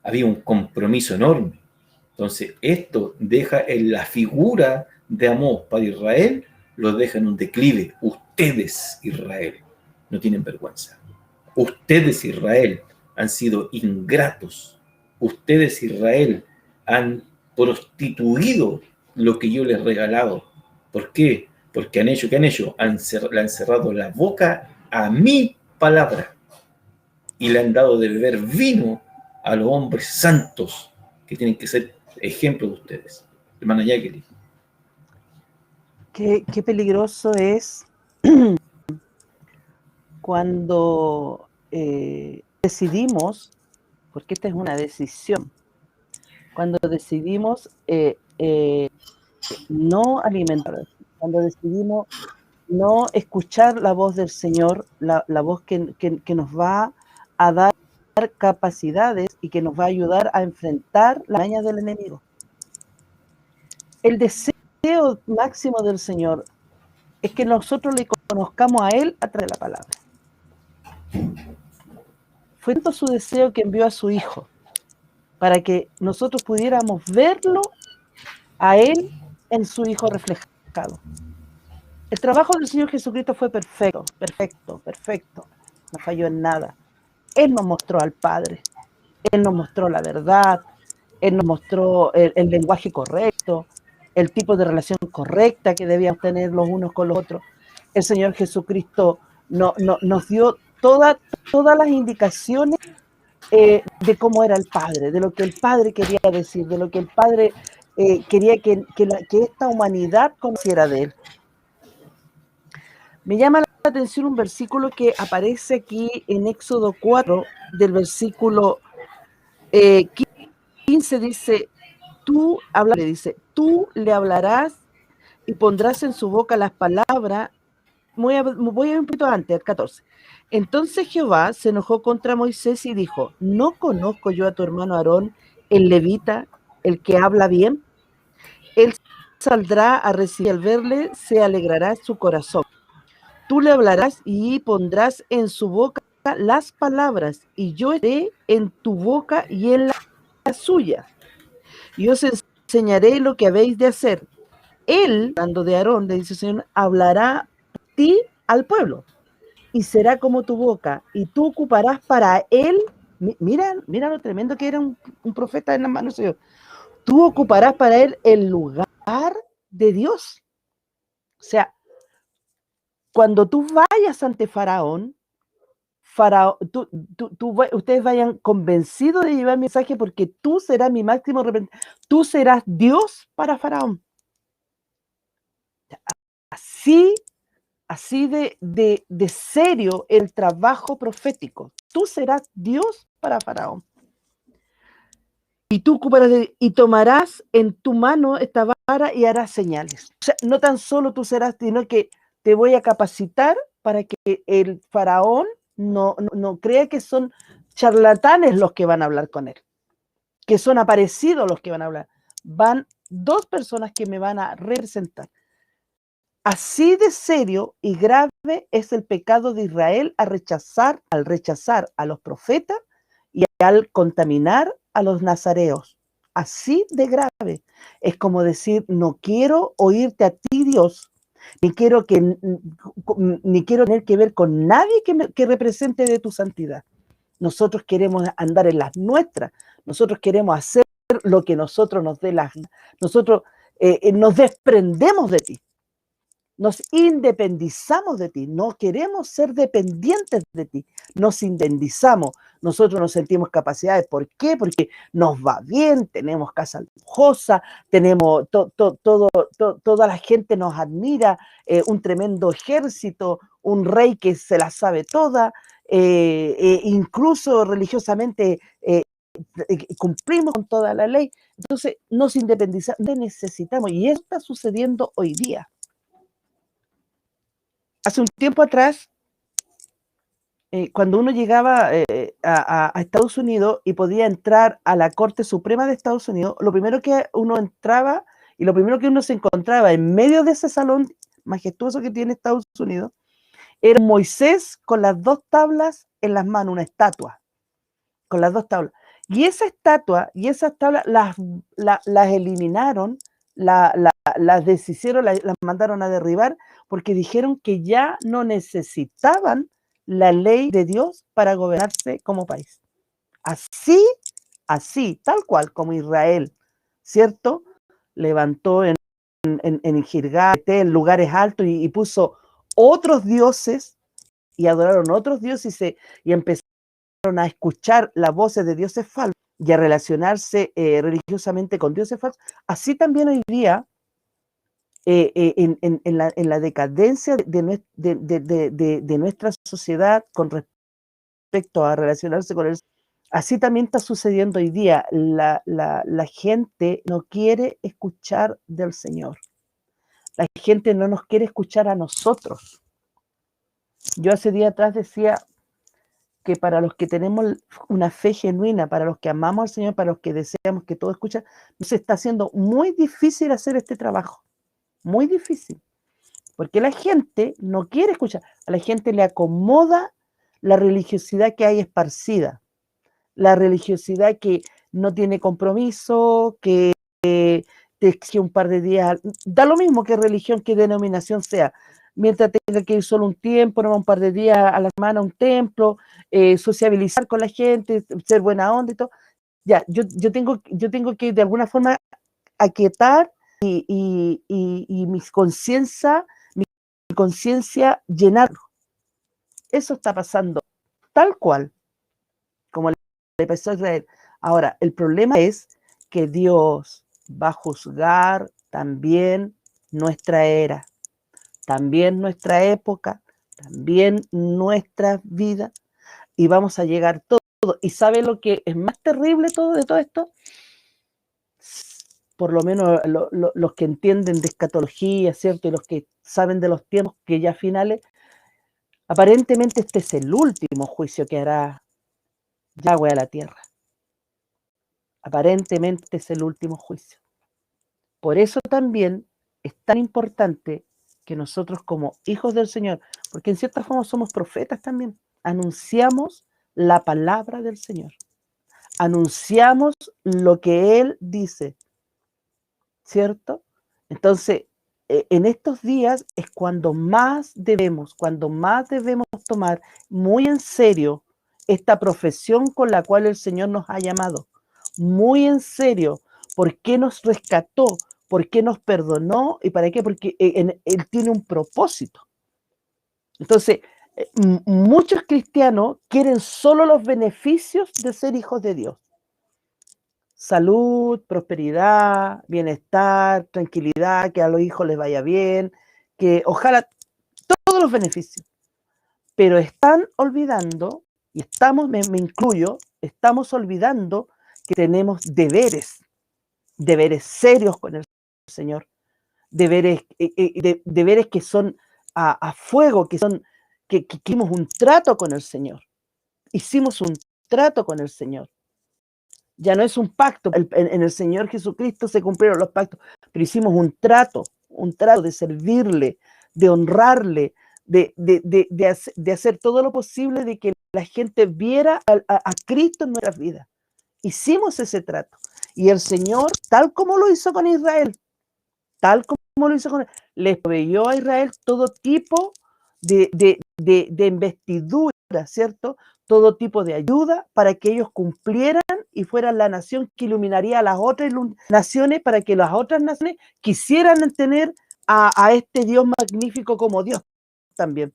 Había un compromiso enorme. Entonces, esto deja en la figura de Amós para Israel los deja en un declive. Ustedes, Israel, no tienen vergüenza. Ustedes, Israel, han sido ingratos. Ustedes, Israel, han prostituido lo que yo les he regalado. ¿Por qué? Porque han hecho, ¿qué han hecho? Le han cerrado la boca a mi palabra y le han dado de beber vino a los hombres santos que tienen que ser ejemplo de ustedes. Hermana Jacqueline. Qué peligroso es cuando decidimos, porque esta es una decisión, cuando decidimos no alimentar, cuando decidimos no escuchar la voz del Señor, la voz que nos va a dar capacidades y que nos va a ayudar a enfrentar las mañas del enemigo. El deseo máximo del Señor es que nosotros le conozcamos a Él a través de la palabra. Fue tanto su deseo que envió a su Hijo para que nosotros pudiéramos verlo a Él en su Hijo reflejado. El trabajo del Señor Jesucristo fue perfecto, no falló en nada. Él nos mostró al Padre, Él nos mostró la verdad, Él nos mostró el lenguaje correcto, el tipo de relación correcta que debíamos tener los unos con los otros. El Señor Jesucristo nos dio todas las indicaciones de cómo era el Padre, de lo que el Padre quería decir, de lo que el Padre quería que esta humanidad conociera de Él. Me llama la atención un versículo que aparece aquí en Éxodo 4, del versículo 15, dice, tú le hablarás y pondrás en su boca las palabras. Voy a un poquito antes, el 14. Entonces Jehová se enojó contra Moisés y dijo, ¿no conozco yo a tu hermano Aarón, el levita, el que habla bien? Él saldrá a recibir, al verle se alegrará su corazón. Tú le hablarás y pondrás en su boca las palabras, y yo estaré en tu boca y en la suya. Y os enseñaré lo que habéis de hacer. Él, hablando de Aarón, le dice el Señor, hablará por ti al pueblo, y será como tu boca, y tú ocuparás para él, mira lo tremendo que era un profeta en las manos de Dios. Tú ocuparás para él el lugar de Dios. O sea, cuando tú vayas ante Faraón, ustedes vayan convencidos de llevar mi mensaje, porque tú serás mi máximo representante, tú serás Dios para Faraón. Así de serio el trabajo profético. Tú serás Dios para Faraón. Y tú y tomarás en tu mano esta vara y harás señales. O sea, no tan solo tú serás, sino que te voy a capacitar para que el Faraón no crea que son charlatanes los que van a hablar con él, que son aparecidos los que van a hablar. Van dos personas que me van a representar. Así de serio y grave es el pecado de Israel al rechazar a los profetas y al contaminar a los nazareos. Así de grave. Es como decir, no quiero oírte a ti, Dios, ni quiero tener que ver con nadie que represente de tu santidad. Nosotros queremos andar en las nuestras, nosotros queremos hacer lo que nosotros nos dé las ganas, nosotros nos desprendemos de ti. Nos independizamos de ti, no queremos ser dependientes de ti, nos independizamos, nosotros nos sentimos capacidades. ¿Por qué? Porque nos va bien, tenemos casa lujosa, tenemos toda la gente nos admira, un tremendo ejército, un rey que se la sabe toda, incluso religiosamente cumplimos con toda la ley. Entonces nos independizamos, necesitamos, y esto está sucediendo hoy día. Hace un tiempo atrás, cuando uno llegaba a Estados Unidos y podía entrar a la Corte Suprema de Estados Unidos, lo primero que uno entraba y lo primero que uno se encontraba en medio de ese salón majestuoso que tiene Estados Unidos era Moisés con las dos tablas en las manos, una estatua con las dos tablas. Y esa estatua y esas tablas las eliminaron, las deshicieron, las mandaron a derribar, porque dijeron que ya no necesitaban la ley de Dios para gobernarse como país. Así, tal cual como Israel, ¿cierto? Levantó en Gilgal, en lugares altos, y puso otros dioses, y adoraron otros dioses, y empezaron a escuchar las voces de dioses falsos, y a relacionarse religiosamente con dioses falsos. Así también hoy día, en la decadencia de nuestra sociedad con respecto a relacionarse con el... Así también está sucediendo hoy día. La gente no quiere escuchar del Señor. La gente no nos quiere escuchar a nosotros. Yo hace días atrás decía que para los que tenemos una fe genuina, para los que amamos al Señor, para los que deseamos que todo escuche, nos está haciendo muy difícil hacer este trabajo. Muy difícil. Porque la gente no quiere escuchar. A la gente le acomoda la religiosidad que hay esparcida. La religiosidad que no tiene compromiso, que te exige un par de días, da lo mismo que religión, que denominación sea, mientras tenga que ir solo un tiempo, no un par de días a la semana a un templo, sociabilizar con la gente, ser buena onda y todo. Ya, yo tengo que de alguna forma aquietar y mi conciencia llenarlo. Eso está pasando tal cual como le pasó a Israel. Ahora, el problema es que Dios va a juzgar también nuestra era, también nuestra época, también nuestra vida, y vamos a llegar todo. ¿Y sabe lo que es más terrible de todo esto? Por lo menos los que entienden de escatología, ¿cierto? Y los que saben de los tiempos que ya finales, aparentemente este es el último juicio que hará Yahweh a la tierra. Aparentemente es el último juicio. Por eso también es tan importante que nosotros como hijos del Señor, porque en cierta forma somos profetas también, anunciamos la palabra del Señor. Anunciamos lo que Él dice, ¿cierto? Entonces, en estos días es cuando más debemos tomar muy en serio esta profesión con la cual el Señor nos ha llamado. Muy en serio, ¿por qué nos rescató? ¿Por qué nos perdonó? ¿Y para qué? Porque Él tiene un propósito. Entonces, muchos cristianos quieren solo los beneficios de ser hijos de Dios. Salud, prosperidad, bienestar, tranquilidad, que a los hijos les vaya bien, que ojalá todos los beneficios. Pero están olvidando, y me incluyo, estamos olvidando que tenemos deberes serios con el Señor, deberes que son a fuego, que hicimos un trato con el Señor. Hicimos un trato con el Señor. Ya no es un pacto. En el Señor Jesucristo se cumplieron los pactos, pero hicimos un trato de servirle, de honrarle, de hacer todo lo posible de que la gente viera a Cristo en nuestras vidas. Hicimos ese trato. Y el Señor, tal como lo hizo con Israel, les proveyó a Israel todo tipo de investidura, ¿cierto? Todo tipo de ayuda para que ellos cumplieran y fueran la nación que iluminaría a las otras naciones, para que las otras naciones quisieran tener a este Dios magnífico como Dios también.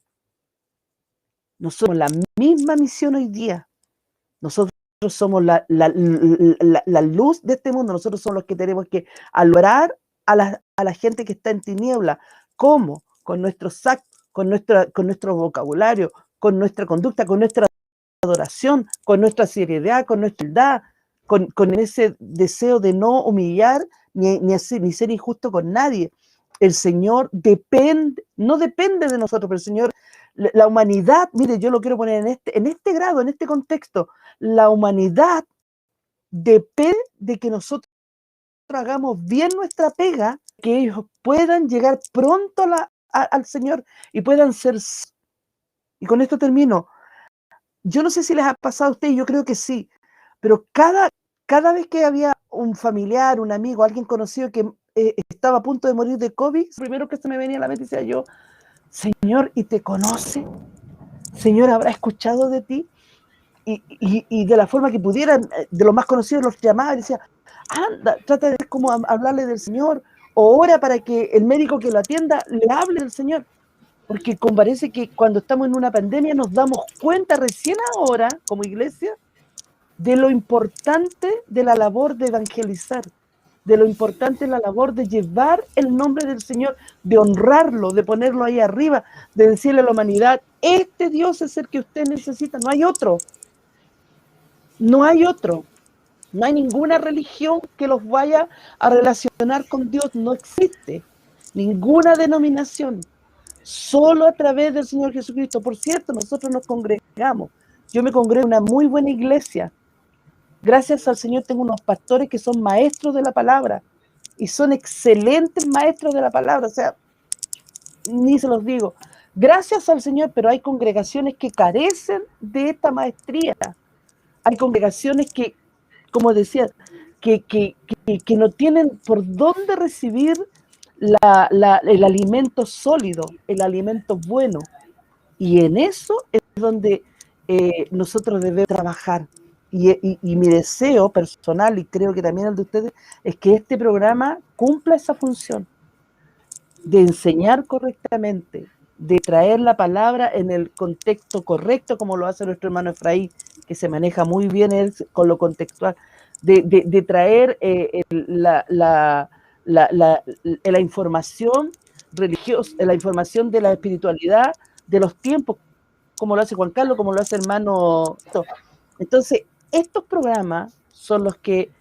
Nosotros somos la misma misión hoy día. Nosotros somos la luz de este mundo. Nosotros somos los que tenemos que alumbrar a la gente que está en tiniebla. ¿Cómo? Con nuestros actos, con nuestro vocabulario, con nuestra conducta, con nuestra adoración, con nuestra seriedad, con nuestra humildad, con ese deseo de no humillar ni ser injusto con nadie. El Señor no depende de nosotros, pero el Señor, la humanidad, mire, yo lo quiero poner en este grado, en este contexto, la humanidad depende de que nosotros hagamos bien nuestra pega, que ellos puedan llegar pronto al Señor y puedan ser. Y con esto termino. Yo no sé si les ha pasado a ustedes, yo creo que sí, pero cada vez que había un familiar, un amigo, alguien conocido que estaba a punto de morir de COVID, lo primero que se me venía a la mente decía yo, Señor, ¿y te conoce? Señor, ¿habrá escuchado de ti? Y de la forma que pudieran, de los más conocidos los llamaba y decía, anda, trata de como hablarle del Señor, o ora para que el médico que lo atienda le hable del Señor. Porque parece que cuando estamos en una pandemia nos damos cuenta recién ahora, como iglesia, de lo importante de la labor de evangelizar, de lo importante de la labor de llevar el nombre del Señor, de honrarlo, de ponerlo ahí arriba, de decirle a la humanidad, este Dios es el que usted necesita, no hay otro, no hay otro, no hay ninguna religión que los vaya a relacionar con Dios, no existe ninguna denominación, solo a través del Señor Jesucristo. Por cierto, nosotros nos congregamos, yo me congrego en una muy buena iglesia, gracias al Señor tengo unos pastores que son maestros de la palabra, y son excelentes maestros de la palabra, o sea, ni se los digo, gracias al Señor, pero hay congregaciones que carecen de esta maestría, hay congregaciones que, como decía, que no tienen por dónde recibir el alimento sólido, el alimento bueno, y en eso es donde nosotros debemos trabajar. Y mi deseo personal, y creo que también el de ustedes, es que este programa cumpla esa función de enseñar correctamente, de traer la palabra en el contexto correcto, como lo hace nuestro hermano Efraín, que se maneja muy bien él con lo contextual, de traer la información religiosa, la información de la espiritualidad, de los tiempos, como lo hace Juan Carlos, como lo hace hermano. Entonces, estos programas son los que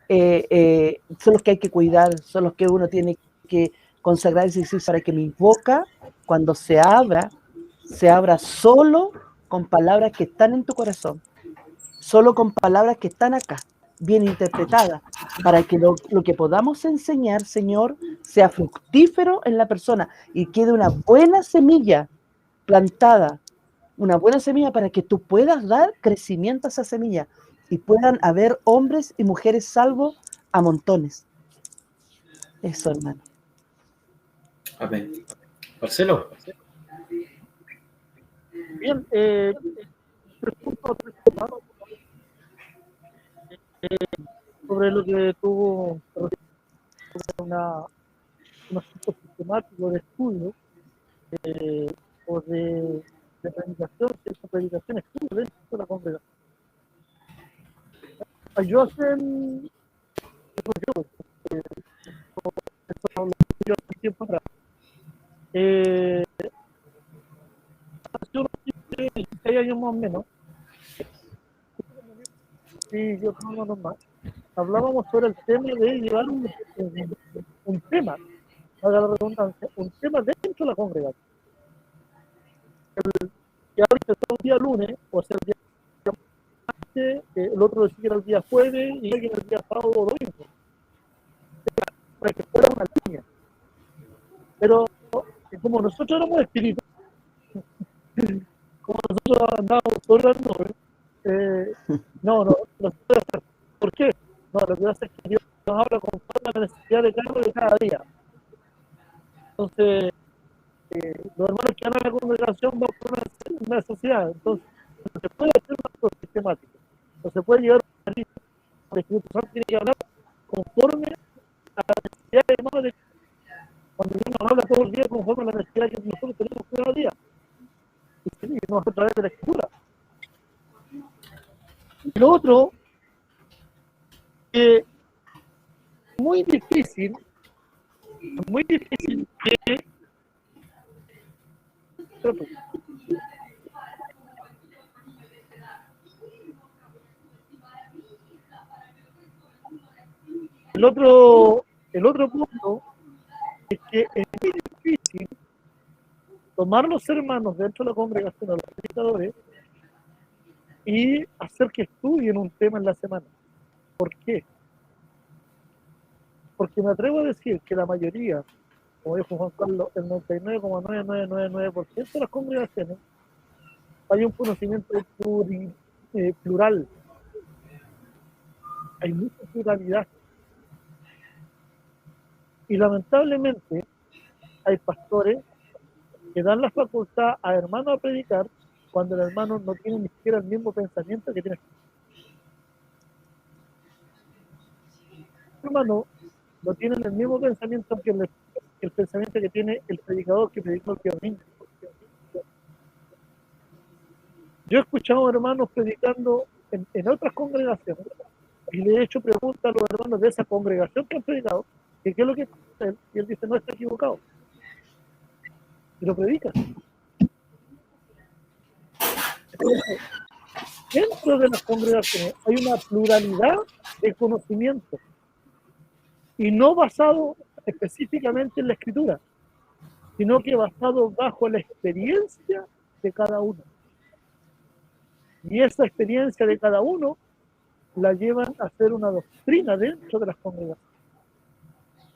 hay que cuidar, son los que uno tiene que consagrar y decir, para que mi boca, cuando se abra solo con palabras que están en tu corazón, solo con palabras que están acá, bien interpretadas, para que lo que podamos enseñar, Señor, sea fructífero en la persona y quede una buena semilla plantada, una buena semilla para que tú puedas dar crecimiento a esa semilla y puedan haber hombres y mujeres salvos a montones. Eso, hermano. Amén. Marcelo. Bien, sobre lo que tuvo un asunto sistemático de estudio o de predicación, cierta predicación, estudio dentro de la congregación. Yo hace tiempo atrás, hace unos 16 años más o menos, y yo como normal, hablábamos sobre el tema de llevar un tema, haga la redundancia, un tema dentro de la congregación. Que ahora empezó el día lunes, o sea, el día martes, el otro decía que era el día jueves, y el día sábado o domingo. Para que fuera una línea. Pero como nosotros éramos espíritus, como nosotros andábamos por las nubes, no se puede hacer. ¿Por qué? No, lo que pasa es que Dios nos habla conforme a la necesidad de cada uno de cada día. Entonces, los hermanos que andan en la congregación van por una necesidad. Entonces, no se puede hacer una cosa sistemática. No se puede llevar una línea. El Espíritu Santo tiene que hablar conforme a la necesidad de hermanos de cuando Dios nos habla todo el día conforme a la necesidad que nosotros tenemos cada día. Y no a través de la escritura. Y lo otro, muy difícil que el otro punto es que es muy difícil tomar los hermanos dentro de la congregación, a los predicadores, y hacer que estudien un tema en la semana. ¿Por qué? Porque me atrevo a decir que la mayoría, como dijo Juan Carlos, el 99,9999% de las congregaciones hay un conocimiento plural. Hay mucha pluralidad. Y lamentablemente hay pastores que dan la facultad a hermanos a predicar cuando el hermano no tiene ni siquiera el mismo pensamiento que tiene el hermano, no tienen el mismo pensamiento que el pensamiento que tiene el predicador que predicó el día domingo. Yo he escuchado hermanos predicando en otras congregaciones y le he hecho preguntas a los hermanos de esa congregación que han predicado, que qué es lo que es él, y él dice, no, está equivocado. Y lo predica. Entonces, dentro de las congregaciones hay una pluralidad de conocimiento y no basado específicamente en la escritura, sino que basado bajo la experiencia de cada uno. Y esa experiencia de cada uno la llevan a hacer una doctrina dentro de las congregaciones.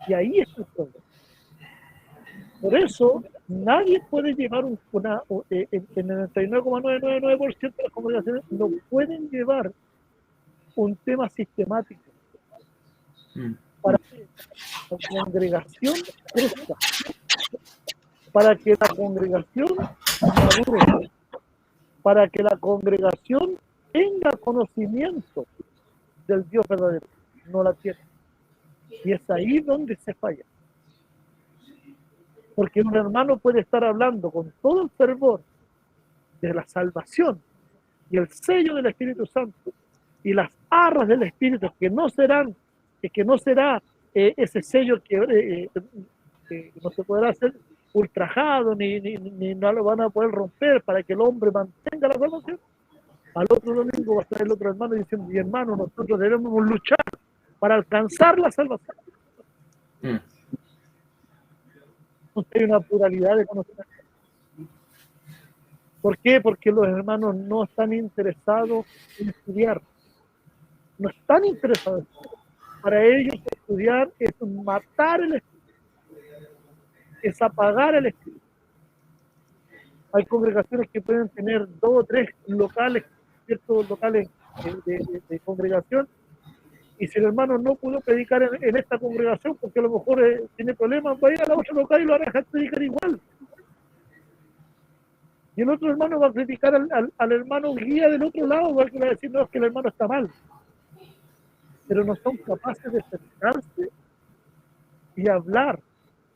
Y ahí está el problema. Por eso, nadie puede llevar en el 99,999% de las congregaciones no pueden llevar un tema sistemático para que la congregación crezca, para que la congregación madure, para que la congregación tenga conocimiento del Dios verdadero. No la tiene. Y es ahí donde se falla. Porque un hermano puede estar hablando con todo el fervor de la salvación y el sello del Espíritu Santo y las arras del Espíritu que no será ese sello que no se podrá hacer ultrajado ni no lo van a poder romper para que el hombre mantenga la salvación. Al otro domingo va a estar el otro hermano diciendo, mi hermano, nosotros debemos luchar para alcanzar la salvación. Hay una pluralidad de conocimientos. ¿Por qué? Porque los hermanos no están interesados en estudiar. No están interesados. Para ellos estudiar es matar el espíritu. Es apagar el espíritu. Hay congregaciones que pueden tener 2 o 3 locales, ciertos locales de congregación, y si el hermano no pudo predicar en esta congregación porque a lo mejor tiene problemas, va a ir a la otra local y lo hará dejar predicar igual. Y el otro hermano va a criticar al hermano guía del otro lado, va a decir, no, es que el hermano está mal. Pero no son capaces de sentarse y hablar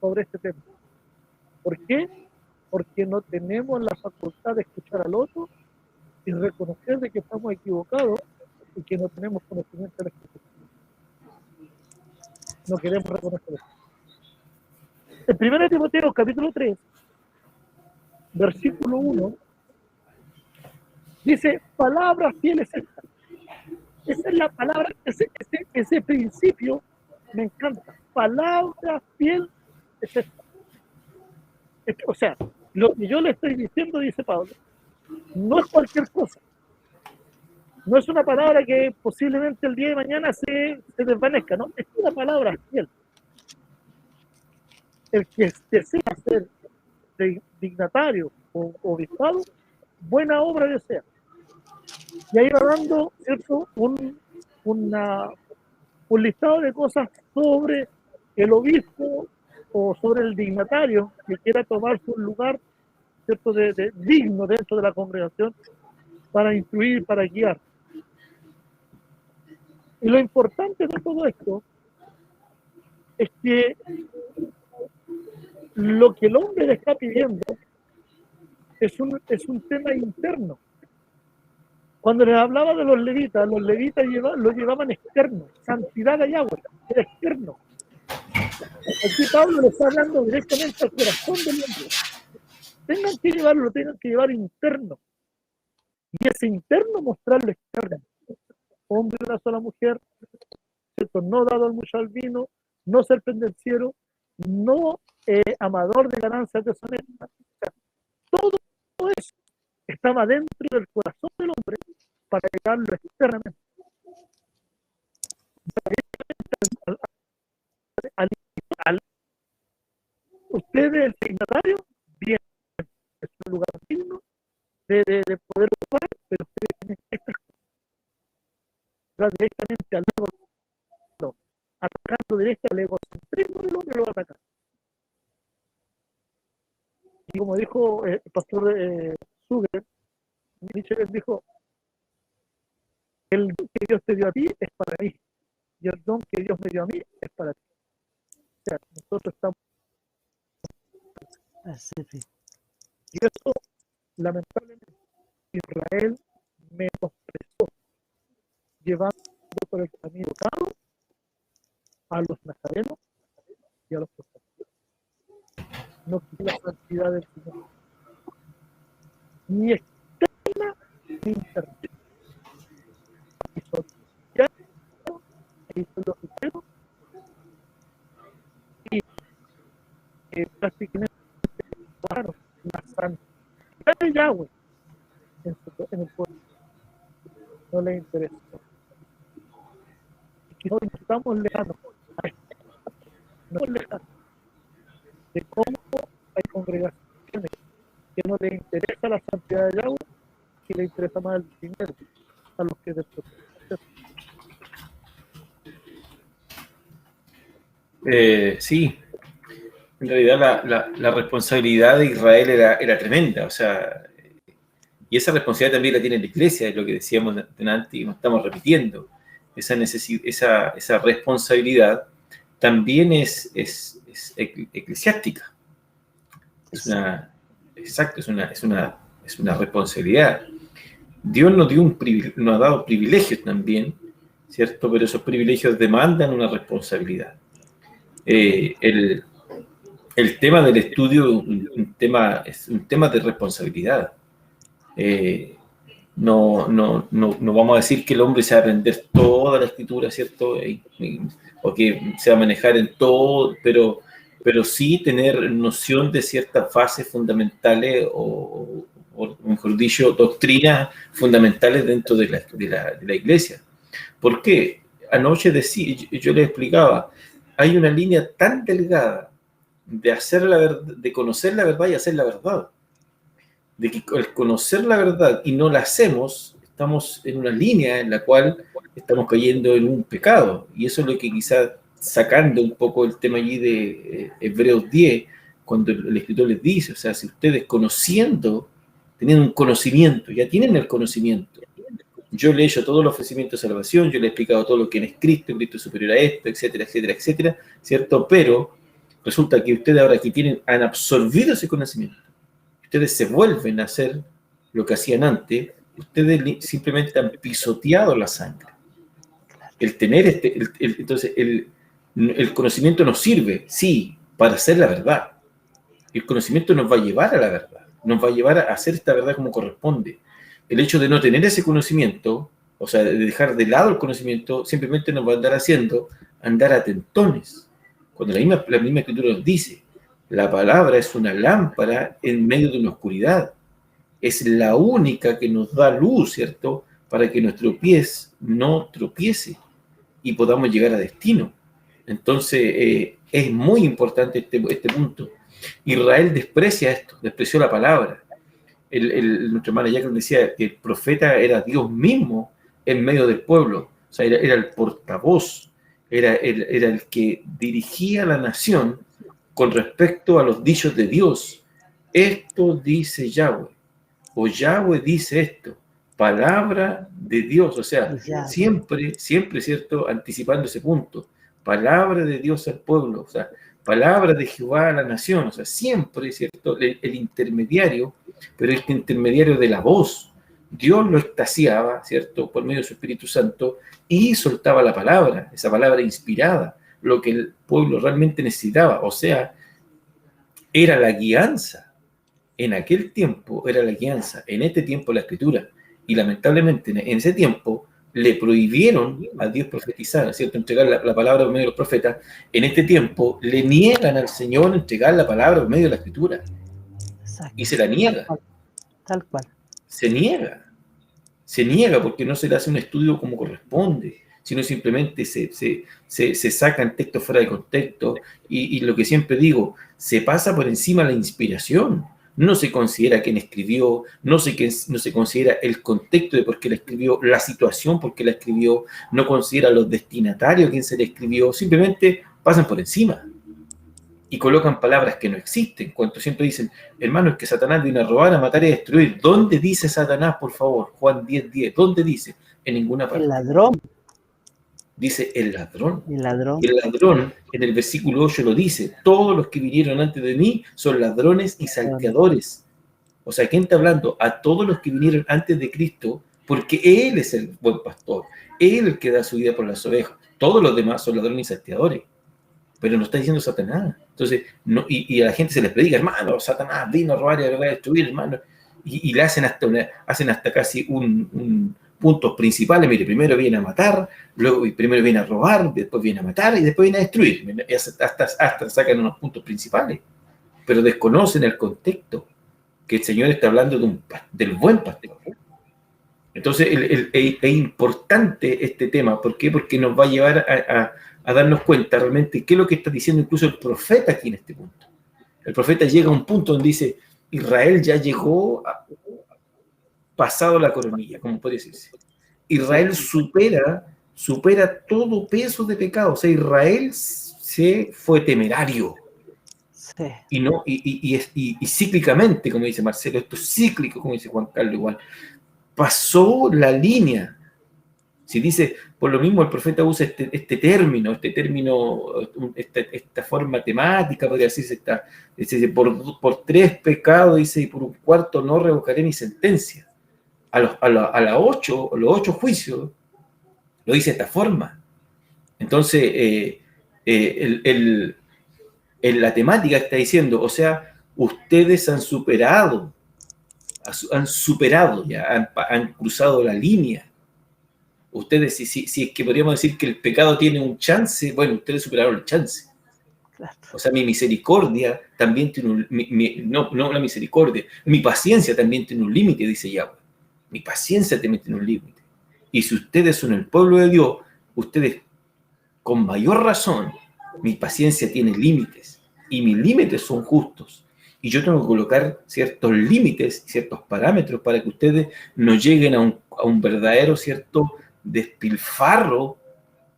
sobre este tema. ¿Por qué? Porque no tenemos la facultad de escuchar al otro y reconocer de que estamos equivocados y que no tenemos conocimiento de la escritura. No queremos reconocer eso. En 1 Timoteo capítulo 3, versículo 1, dice, palabra fiel es esta. Esa es la palabra, ese principio me encanta. Palabra fiel es esta. O sea, lo que yo le estoy diciendo, dice Pablo, no es cualquier cosa. No es una palabra que posiblemente el día de mañana se desvanezca, ¿no? Es una palabra fiel. El que desea ser dignatario o obispado, buena obra desea. Y ahí va dando, ¿cierto?, un listado de cosas sobre el obispo o sobre el dignatario que quiera tomar su lugar, ¿cierto?, de digno dentro de la congregación para instruir, para guiar. Y lo importante de todo esto es que lo que el hombre le está pidiendo es un tema interno. Cuando les hablaba de los levitas lo llevaban externo, santidad de Yahweh, era externo. Aquí Pablo le está hablando directamente al corazón del hombre. Lo tengan que llevar interno. Y ese interno mostrarlo externo. Hombre de una sola mujer, ¿cierto?, no dado al mucho al vino, no ser pendenciero, no amador de ganancias deshonestas. O sea, todo eso estaba dentro del corazón del hombre para llevarlo externamente. Ustedes, el dignatario, bien, es un lugar digno de poder ocupar, pero ustedes tienen que estar directamente al lado. atacando directo al egocentrismo del hombre, lo va a atacar. Y como dijo el pastor Suger, Nietzsche dijo, el don que Dios te dio a ti es para mí, y el don que Dios me dio a mí es para ti. O sea, nosotros estamos... Y eso, lamentablemente, Israel menospreció, llevando por el camino equivocado a los nazarenos y a los profetas. No quiere la santidad del Señor, ni externa ni interna. Hizo cristiano, hizo los cristianos, y prácticamente bajaron la santidad de Yahweh en el pueblo. No les interesa. Y que hoy estamos lejanos, no lejanos, de cómo hay congregaciones que no les interesa la santidad de Yahweh, que les interesa más el dinero a los que después. Sí, en realidad la responsabilidad de Israel era tremenda, o sea, y esa responsabilidad también la tiene la Iglesia, es lo que decíamos antes y nos estamos repitiendo. Esa responsabilidad también es eclesiástica. Exacto, es una responsabilidad. Dios nos ha dado privilegios también, ¿cierto? Pero esos privilegios demandan una responsabilidad. El tema del estudio es un tema de responsabilidad. No vamos a decir que el hombre se va a aprender toda la escritura, ¿cierto? O que se va a manejar en todo, pero sí tener noción de ciertas fases fundamentales o mejor dicho, doctrinas fundamentales dentro de la iglesia. ¿Por qué? Anoche yo les explicaba, hay una línea tan delgada de conocer la verdad y hacer la verdad. De que al conocer la verdad y no la hacemos, estamos en una línea en la cual estamos cayendo en un pecado. Y eso es lo que quizás, sacando un poco el tema allí de Hebreos 10, cuando el escritor les dice, o sea, si ustedes teniendo un conocimiento, ya tienen el conocimiento. Yo le he hecho todos los ofrecimientos de salvación, yo le he explicado todo lo que es Cristo es superior a esto, etcétera, etcétera, etcétera, ¿cierto? Pero resulta que ustedes ahora que han absorbido ese conocimiento, ustedes se vuelven a hacer lo que hacían antes, ustedes simplemente han pisoteado la sangre. Entonces, el conocimiento nos sirve, sí, para hacer la verdad. El conocimiento nos va a llevar a la verdad, nos va a llevar a hacer esta verdad como corresponde. El hecho de no tener ese conocimiento, o sea, de dejar de lado el conocimiento, simplemente nos va a andar a tentones. Cuando la misma escritura nos dice, la palabra es una lámpara en medio de una oscuridad. Es la única que nos da luz, ¿cierto? Para que nuestro pie no tropiece y podamos llegar a destino. Entonces, es muy importante este punto. Israel despreció la palabra. Nuestro hermano Jacob decía que el profeta era Dios mismo en medio del pueblo. O sea, era el portavoz, era el que dirigía a la nación con respecto a los dichos de Dios. Esto dice Yahweh, o Yahweh dice esto, palabra de Dios, o sea, siempre, ¿cierto? Anticipando ese punto, palabra de Dios al pueblo, o sea, palabra de Jehová a la nación, o sea, siempre, ¿cierto? El intermediario, pero este intermediario de la voz, Dios lo extasiaba, ¿cierto? Por medio de su Espíritu Santo y soltaba la palabra, esa palabra inspirada, lo que el pueblo realmente necesitaba, o sea, era la guianza. En aquel tiempo era la guianza, en este tiempo la escritura. Y lamentablemente en ese tiempo le prohibieron a Dios profetizar, ¿cierto? Entregar la palabra por medio de los profetas. En este tiempo le niegan al Señor entregar la palabra por medio de la escritura. Exacto. Y se la niega. Tal cual. Se niega porque no se le hace un estudio como corresponde, sino simplemente se sacan textos fuera de contexto y lo que siempre digo, se pasa por encima la inspiración. no se considera quién escribió, no se considera el contexto de por qué la escribió, la situación por qué la escribió, no considera los destinatarios a quién se le escribió, simplemente pasan por encima y colocan palabras que no existen. Cuando siempre dicen, hermano, es que Satanás vino a robar, a matar y a destruir. ¿Dónde dice Satanás, por favor? Juan 10:10. ¿Dónde dice? En ninguna parte. El ladrón. Dice el ladrón. El ladrón. Y el ladrón, en el versículo 8 lo dice, todos los que vinieron antes de mí son ladrones y salteadores. O sea, ¿quién está hablando? A todos los que vinieron antes de Cristo, porque Él es el buen pastor. Él el que da su vida por las ovejas. Todos los demás son ladrones y salteadores. Pero no está diciendo Satanás. Entonces, no, y a la gente se les predica, hermano, Satanás vino a robar y a destruir, hermano. Y le hacen hasta casi un puntos principales. Mire, primero viene a matar, luego primero viene a robar, después viene a matar y después viene a destruir. Hasta sacan unos puntos principales. Pero desconocen el contexto, que el Señor está hablando del buen pastor. Entonces, es importante este tema. ¿Por qué? Porque nos va a llevar a darnos cuenta realmente qué es lo que está diciendo incluso el profeta aquí en este punto. El profeta llega a un punto donde dice, Israel ya llegó pasado la coronilla, como puede decirse. Israel supera todo peso de pecado. O sea, Israel se fue temerario. Sí. Y cíclicamente, como dice Marcelo, esto es cíclico, como dice Juan Carlos igual, pasó la línea. Si dice, por lo mismo el profeta usa este término, esta forma temática, podría decirse, dice, por 3 pecados, dice, y por un cuarto no revocaré mi sentencia. A los 8 juicios, lo dice de esta forma. Entonces, la temática está diciendo, o sea, ustedes han superado ya, han cruzado la línea. Ustedes, si es que podríamos decir que el pecado tiene un chance, bueno, ustedes superaron el chance. Claro. O sea, mi misericordia también tiene no la misericordia, mi paciencia también tiene un límite, dice Yahweh. Mi paciencia también tiene un límite. Y si ustedes son el pueblo de Dios, ustedes, con mayor razón, mi paciencia tiene límites. Y mis límites son justos. Y yo tengo que colocar ciertos límites, ciertos parámetros para que ustedes no lleguen a un verdadero, cierto, despilfarro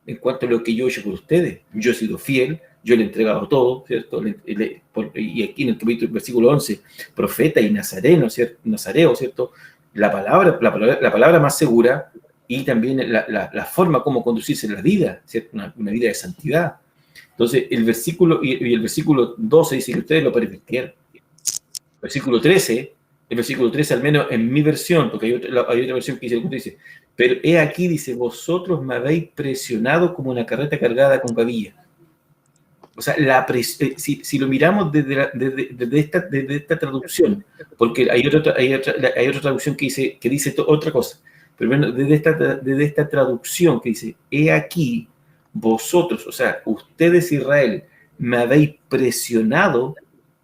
en cuanto a lo que yo he hecho por ustedes. Yo he sido fiel, yo le he entregado todo, ¿cierto? Y aquí en el capítulo, versículo 11, profeta y nazareno, ¿cierto? Nazareo, ¿cierto? La palabra más segura y también la forma como conducirse en la vida, ¿cierto? Una vida de santidad. Entonces, el versículo 12 dice que ustedes lo permitieron. El versículo 13, al menos en mi versión, porque hay otra versión que dice, pero he aquí, dice, vosotros me habéis presionado como una carreta cargada con gavilla. O sea, si lo miramos desde esta traducción, porque hay otra traducción que dice otra cosa, pero bueno, desde esta traducción que dice, he aquí, vosotros, o sea, ustedes Israel, me habéis presionado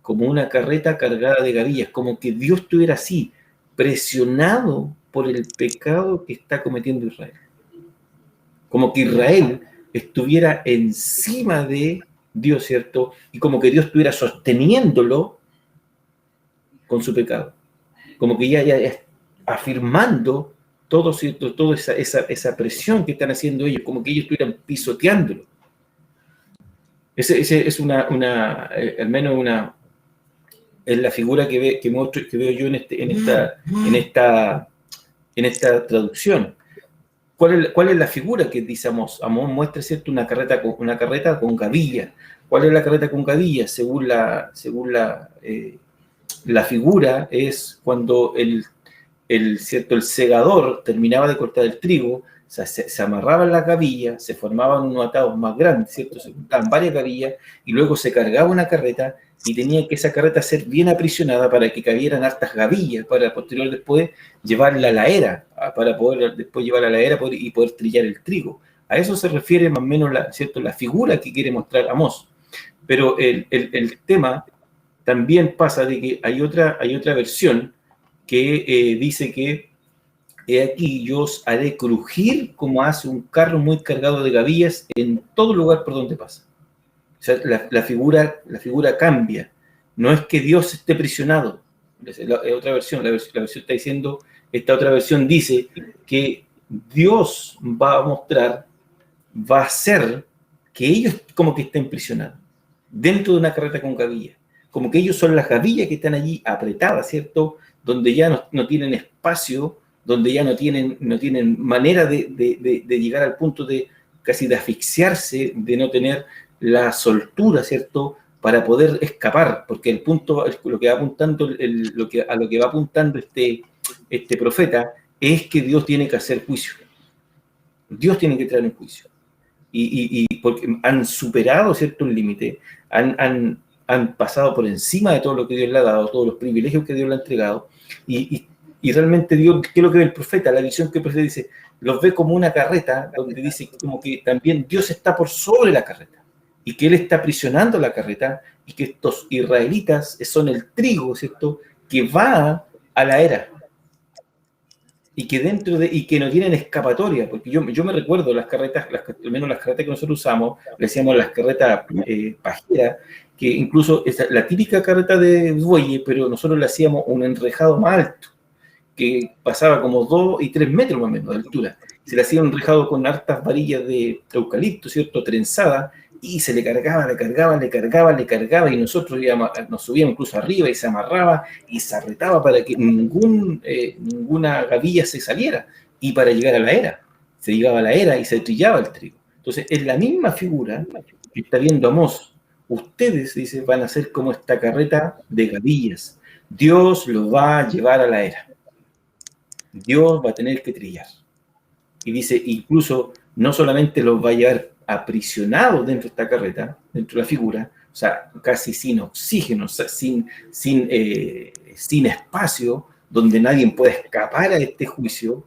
como una carreta cargada de gavillas, como que Dios estuviera así, presionado por el pecado que está cometiendo Israel. Como que Israel estuviera encima de Dios, ¿cierto? Y como que Dios estuviera sosteniéndolo con su pecado. Como que ya afirmando todo, ¿cierto? Toda esa presión que están haciendo ellos, como que ellos estuvieran pisoteándolo. Ese es al menos es la figura que veo yo en esta traducción. ¿Cuál es la figura que dice Amós? Amós muestra, ¿cierto?, una carreta con gavilla. ¿Cuál es la carreta con gavilla? Según la figura, es cuando el segador terminaba de cortar el trigo, se amarraban las gavillas, se formaban unos atados más grandes, ¿cierto? Se juntaban varias gavillas y luego se cargaba una carreta y tenía que esa carreta ser bien aprisionada para que cabieran hartas gavillas para posterior después llevarla a la era, para poder después llevarla a la era y poder trillar el trigo. A eso se refiere más o menos ¿cierto?, la figura que quiere mostrar Amós. Pero el tema también pasa de que hay otra versión que dice que he aquí yo os haré crujir como hace un carro muy cargado de gavillas en todo lugar por donde pasa. O sea, la figura cambia. No es que Dios esté prisionado, Otra versión, la versión está diciendo, esta otra versión dice que Dios va a mostrar, va a hacer que ellos como que estén prisionados dentro de una carreta con gavillas, como que ellos son las gavillas que están allí apretadas, ¿cierto? Donde ya no tienen espacio, donde ya no tienen manera de llegar al punto de casi de asfixiarse, de no tener la soltura, ¿cierto? Para poder escapar, porque el punto, lo que va apuntando, a lo que va apuntando este profeta es que Dios tiene que hacer juicio. Dios tiene que traer un juicio. Y porque han superado, ¿cierto?, un límite, han pasado por encima de todo lo que Dios le ha dado, todos los privilegios que Dios le ha entregado, y realmente Dios, ¿qué es lo que ve el profeta? La visión que el profeta dice, los ve como una carreta, donde dice como que también Dios está por sobre la carreta, y que Él está aprisionando la carreta, y que estos israelitas son el trigo, ¿cierto?, que va a la era, y que no tienen escapatoria, porque yo me recuerdo las carretas, al menos las carretas que nosotros usamos, le decíamos las carretas pajeras, que incluso la típica carreta de buey, pero nosotros le hacíamos un enrejado más alto, que pasaba como 2 y 3 metros más o menos de altura. Se le hacía un enrejado con hartas varillas de eucalipto, ¿cierto?, trenzada, y se le cargaba, y nosotros nos subíamos incluso arriba y se amarraba y se apretaba para que ninguna gavilla se saliera, y para llegar a la era. Se llegaba a la era y se trillaba el trigo. Entonces, es la misma figura que está viendo Amós. Ustedes, dice, van a ser como esta carreta de gavillas. Dios los va a llevar a la era. Dios va a tener que trillar. Y dice, incluso, no solamente los va a llevar aprisionados dentro de esta carreta, dentro de la figura, o sea, casi sin oxígeno, o sea, sin espacio, donde nadie pueda escapar a este juicio,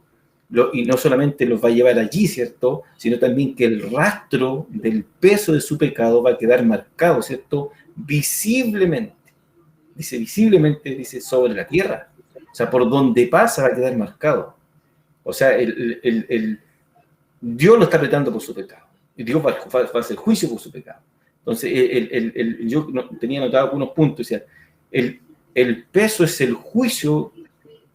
y no solamente los va a llevar allí, ¿cierto?, sino también que el rastro del peso de su pecado va a quedar marcado, ¿cierto?, visiblemente. Visiblemente, dice, sobre la tierra. O sea, por donde pasa va a quedar marcado. O sea, Dios lo está apretando por su pecado. Y Dios va a hacer juicio por su pecado. Entonces, yo tenía anotado algunos puntos. O sea, el peso es el juicio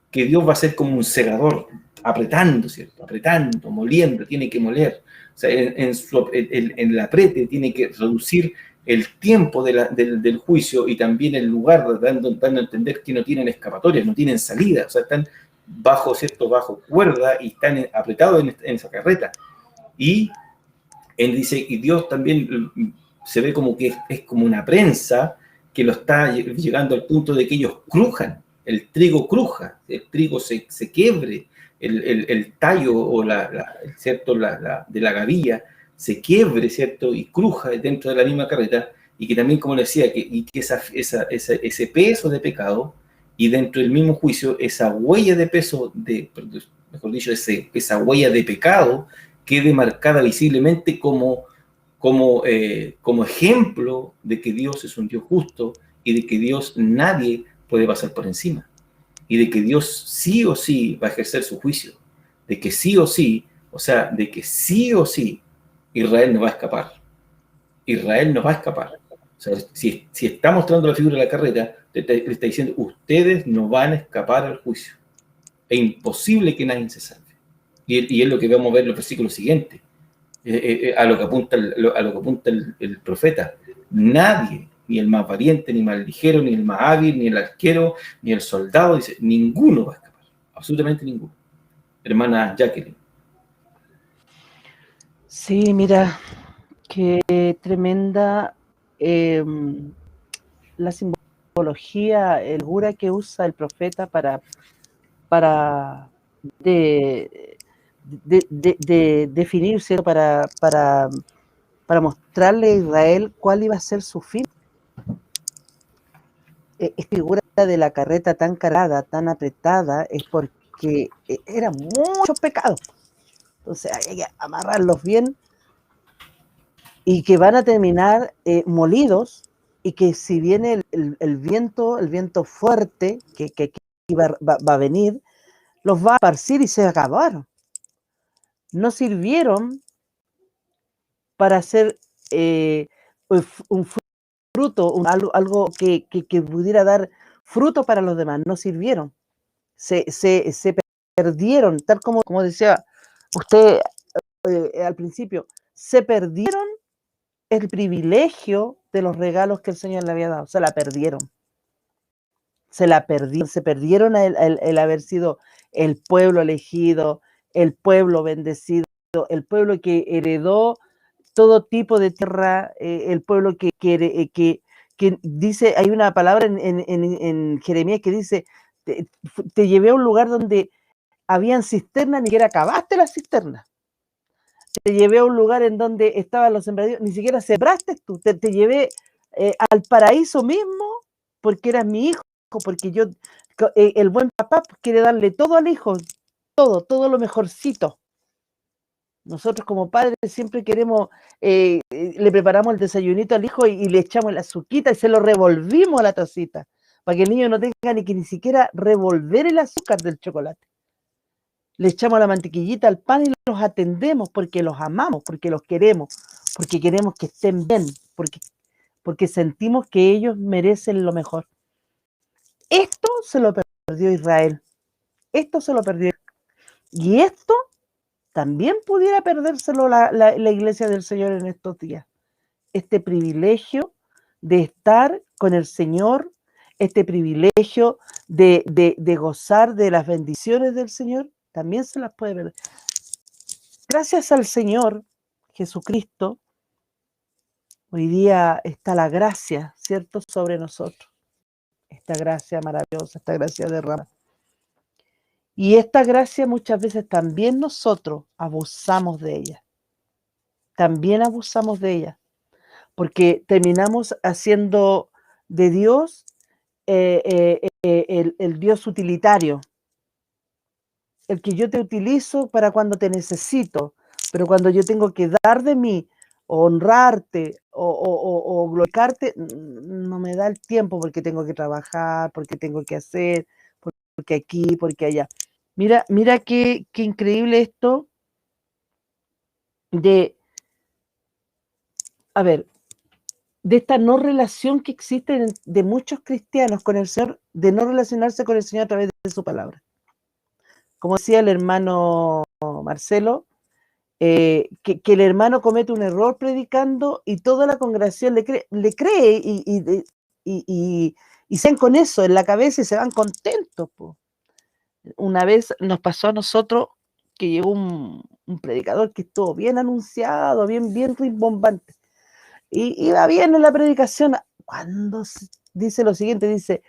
que Dios va a hacer como un segador, apretando, ¿cierto? Apretando, moliendo, tiene que moler. O sea, en el aprete tiene que reducir el tiempo del juicio y también el lugar, dando a entender que no tienen escapatoria, no tienen salida. O sea, están bajo cuerda y están apretados en esa carreta. Y él dice, y Dios también se ve como que es como una prensa que lo está llegando al punto de que ellos crujan, el trigo cruja, el trigo se quiebre, el tallo o ¿cierto?, de la gavilla se quiebre, ¿cierto?, y cruja dentro de la misma carreta, y que también, como le decía, que ese peso de pecado, y dentro del mismo juicio, esa huella de peso, mejor dicho, esa huella de pecado, quede marcada visiblemente como ejemplo de que Dios es un Dios justo y de que Dios nadie puede pasar por encima. Y de que Dios sí o sí va a ejercer su juicio. De que sí o sí, Israel no va a escapar. Israel no va a escapar. O sea, si está mostrando la figura de la carreta, le está diciendo, ustedes no van a escapar al juicio. Es imposible que nadie se salve. Y es lo que vamos a ver en los versículos siguientes, a lo que apunta el profeta. Nadie, ni el más valiente, ni el más ligero, ni el más hábil, ni el arquero, ni el soldado, dice, ninguno va a escapar, absolutamente ninguno. Hermana Jacqueline. Sí, mira, qué tremenda la simbología, el figura que usa el profeta para definir, ¿cierto?, para mostrarle a Israel cuál iba a ser su fin. Esta figura de la carreta tan cargada, tan apretada, es porque eran muchos pecados. Entonces hay que amarrarlos bien y que van a terminar molidos, y que si viene el viento fuerte que va a venir, los va a esparcir y se acabaron. No sirvieron para hacer un fruto, algo que pudiera dar fruto para los demás, no sirvieron. Se perdieron, tal como decía usted al principio, se perdieron el privilegio de los regalos que el Señor le había dado, se perdieron el haber sido el pueblo elegido, el pueblo bendecido, el pueblo que heredó todo tipo de tierra, el pueblo que dice, hay una palabra en Jeremías que dice, te llevé a un lugar donde habían cisternas, ni siquiera cavaste las cisternas. Te llevé a un lugar en donde estaban los sembradíos, ni siquiera sembraste tú. Te llevé al paraíso mismo porque eras mi hijo, porque yo, el buen papá quiere darle todo al hijo, todo lo mejorcito. Nosotros como padres siempre queremos, le preparamos el desayunito al hijo y le echamos la azuquita y se lo revolvimos a la tacita, para que el niño no tenga ni siquiera revolver el azúcar del chocolate. Le echamos la mantequillita al pan y los atendemos porque los amamos, porque los queremos, porque queremos que estén bien, porque sentimos que ellos merecen lo mejor. Esto se lo perdió Israel. Esto se lo perdió. Y esto también pudiera perdérselo la iglesia del Señor en estos días. Este privilegio de estar con el Señor, este privilegio de gozar de las bendiciones del Señor, también se las puede perder. Gracias al Señor Jesucristo, hoy día está la gracia, ¿cierto?, sobre nosotros. Esta gracia maravillosa, esta gracia derramada. Y esta gracia muchas veces también nosotros abusamos de ella. También abusamos de ella. Porque terminamos haciendo de Dios el Dios utilitario. El que yo te utilizo para cuando te necesito, pero cuando yo tengo que dar de mí, honrarte o glorificarte, no me da el tiempo porque tengo que trabajar, porque tengo que hacer, porque aquí, porque allá. Mira qué increíble esto de esta no relación que existe de muchos cristianos con el Señor, de no relacionarse con el Señor a través de su palabra. Como decía el hermano Marcelo, que el hermano comete un error predicando y toda la congregación le cree y se van con eso en la cabeza y se van contentos. Po. Una vez nos pasó a nosotros que llegó un predicador que estuvo bien anunciado, bien rimbombante, y iba bien en la predicación, cuando dice lo siguiente, dice,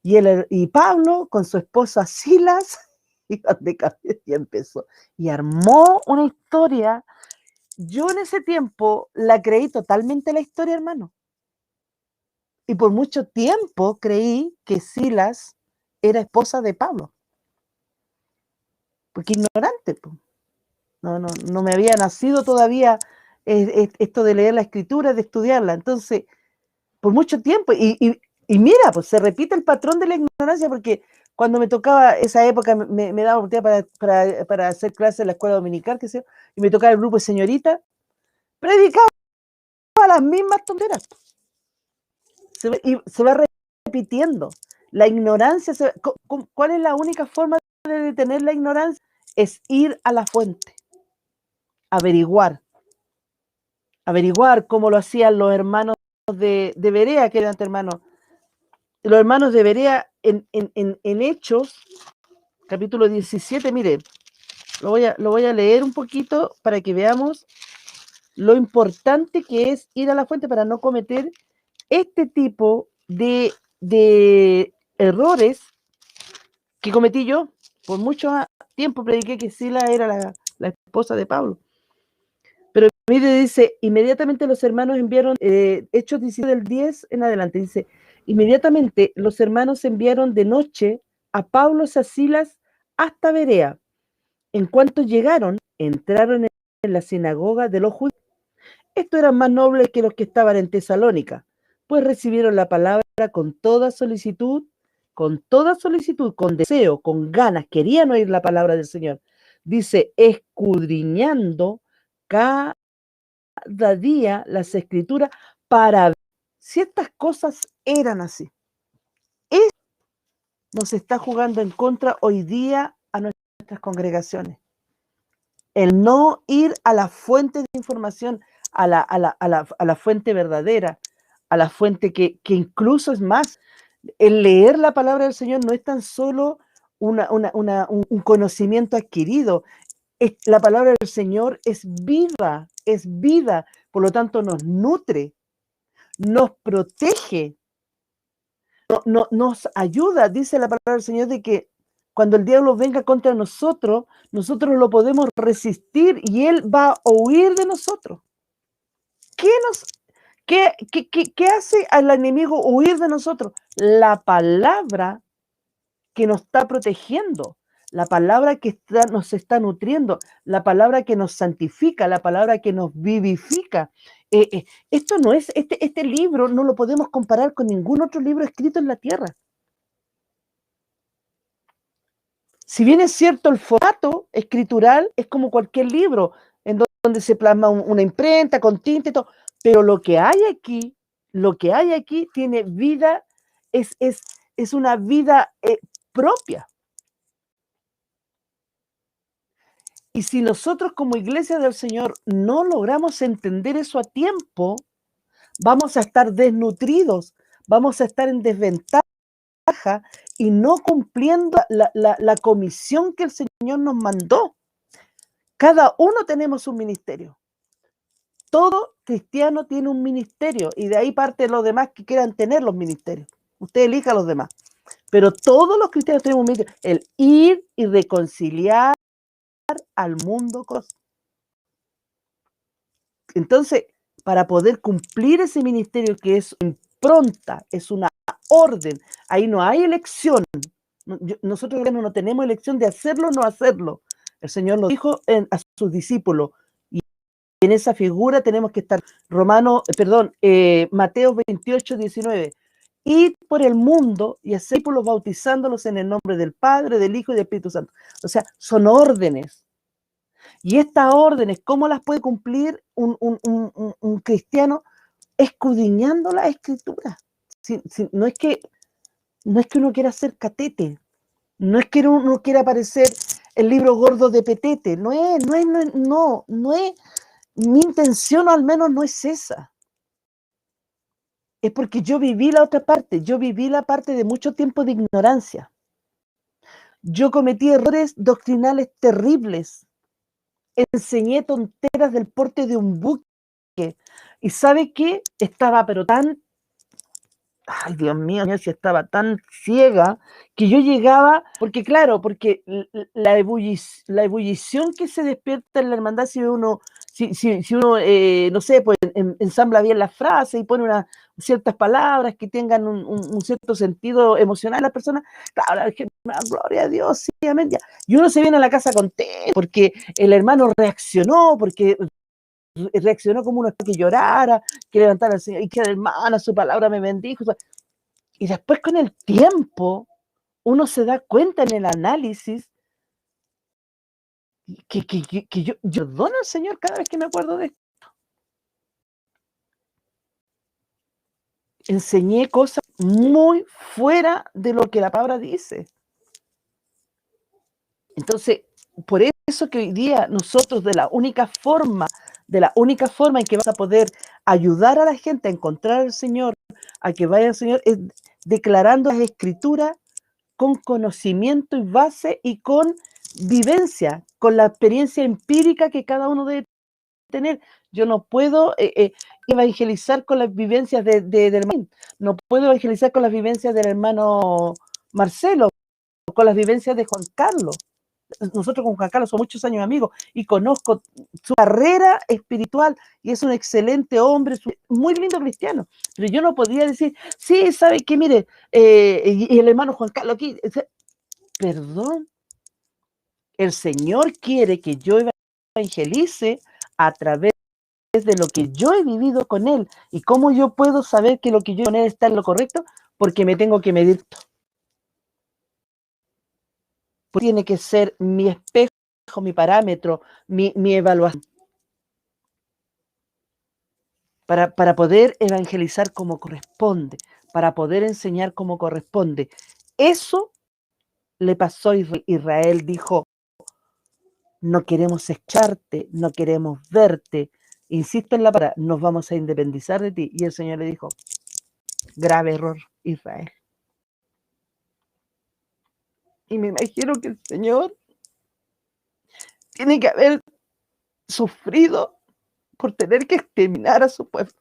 y Pablo con su esposa Silas, iban de cabeza y empezó, y armó una historia. Yo en ese tiempo la creí totalmente la historia, hermano. Y por mucho tiempo creí que Silas era esposa de Pablo. Porque ignorante, pues. No me había nacido todavía esto de leer la escritura, de estudiarla. Entonces, por mucho tiempo, y mira, pues se repite el patrón de la ignorancia, porque cuando me tocaba esa época, me daba oportunidad para hacer clases en la escuela dominical, que sea, y me tocaba el grupo de señoritas, predicaba las mismas tonteras. Y se va repitiendo. La ignorancia, ¿cuál es la única forma de detener la ignorancia? Es ir a la fuente. Averiguar como lo hacían los hermanos de Berea, que eran hermanos. Los hermanos de Berea en Hechos, capítulo 17, mire, lo voy a leer un poquito para que veamos lo importante que es ir a la fuente para no cometer este tipo de errores que cometí yo. Por mucho tiempo prediqué que Sila era la esposa de Pablo. Pero mire, dice, inmediatamente los hermanos enviaron, Hechos 17 del 10 en adelante, dice, inmediatamente los hermanos enviaron de noche a Pablo y a Silas hasta Berea. En cuanto llegaron, entraron en la sinagoga de los judíos. Estos eran más nobles que los que estaban en Tesalónica, pues recibieron la palabra con toda solicitud, con deseo, con ganas, querían oír la palabra del Señor. Dice, escudriñando cada día las escrituras para ver si estas cosas eran así. nos está jugando en contra hoy día a nuestras congregaciones. El no ir a la fuente de información, a la fuente verdadera, a la fuente que incluso es más, el leer la palabra del Señor no es tan solo un conocimiento adquirido. La palabra del Señor es vida, por lo tanto nos nutre, nos protege, nos ayuda. Dice la palabra del Señor de que cuando el diablo venga contra nosotros, nosotros lo podemos resistir y él va a huir de nosotros. ¿Qué hace al enemigo huir de nosotros? La palabra que nos está protegiendo, la palabra que nos está nutriendo, la palabra que nos santifica, la palabra que nos vivifica. Esto no es, este libro no lo podemos comparar con ningún otro libro escrito en la tierra. Si bien es cierto, el formato escritural es como cualquier libro, en donde se plasma una imprenta con tinta y todo, pero lo que hay aquí tiene vida, es una vida propia. Y si nosotros como iglesia del Señor no logramos entender eso a tiempo, vamos a estar desnutridos, vamos a estar en desventaja y no cumpliendo la comisión que el Señor nos mandó. Cada uno tenemos un ministerio. Todo cristiano tiene un ministerio y de ahí parte los demás que quieran tener los ministerios. Usted elija a los demás. Pero todos los cristianos tenemos un ministerio. El ir y reconciliar al mundo con Dios. Entonces, para poder cumplir ese ministerio que es impronta, es una orden, ahí no hay elección. Nosotros no tenemos elección de hacerlo o no hacerlo. El Señor lo dijo a sus discípulos. Y en esa figura tenemos que estar. Mateo 28, 19. Id por el mundo y hacer discípulos bautizándolos en el nombre del Padre, del Hijo y del Espíritu Santo. O sea, son órdenes. Y estas órdenes, ¿cómo las puede cumplir un cristiano? Escudriñando la Escritura. No es que uno quiera ser catete, no es que uno quiera parecer el libro gordo de Petete, no es, mi intención al menos no es esa. Es porque yo viví la otra parte, yo viví la parte de mucho tiempo de ignorancia. Yo cometí errores doctrinales terribles. Enseñé tonteras del porte de un buque. ¿Y sabe qué? Estaba pero tan, ay Dios mío, si estaba tan ciega que yo llegaba, porque la ebullición que se despierta en la hermandad si uno, no sé, pues ensambla bien las frases y pone ciertas palabras que tengan un cierto sentido emocional a la persona, claro, es que gloria a Dios, sí, amén, ya. Y uno se viene a la casa contento porque el hermano reaccionó, porque reaccionó como uno que llorara, que levantara al Señor, y que hermana, su palabra me bendijo. Y después con el tiempo, uno se da cuenta en el análisis que yo perdono al Señor cada vez que me acuerdo de esto. Enseñé cosas muy fuera de lo que la palabra dice. Entonces, por eso que hoy día nosotros de la única forma en que vas a poder ayudar a la gente a encontrar al Señor, a que vaya al Señor, es declarando las Escrituras con conocimiento y base y con vivencia, con la experiencia empírica que cada uno debe tener. Yo no puedo evangelizar con las vivencias del hermano, no puedo evangelizar con las vivencias del hermano Marcelo, con las vivencias de Juan Carlos. Nosotros con Juan Carlos somos muchos años amigos y conozco su carrera espiritual y es un excelente hombre, muy lindo cristiano, pero yo no podía decir, sí, ¿sabe qué? Mire, y el hermano Juan Carlos aquí, perdón, el Señor quiere que yo evangelice a través de lo que yo he vivido con Él. ¿Y cómo yo puedo saber que lo que yo con Él está en lo correcto? Porque me tengo que medir. Tiene que ser mi espejo, mi parámetro, mi evaluación. Para poder evangelizar como corresponde, para poder enseñar como corresponde. Eso le pasó a Israel, dijo, no queremos escucharte, no queremos verte, insisto en la palabra, nos vamos a independizar de ti. Y el Señor le dijo, grave error, Israel. Y me imagino que el Señor tiene que haber sufrido por tener que exterminar a su pueblo.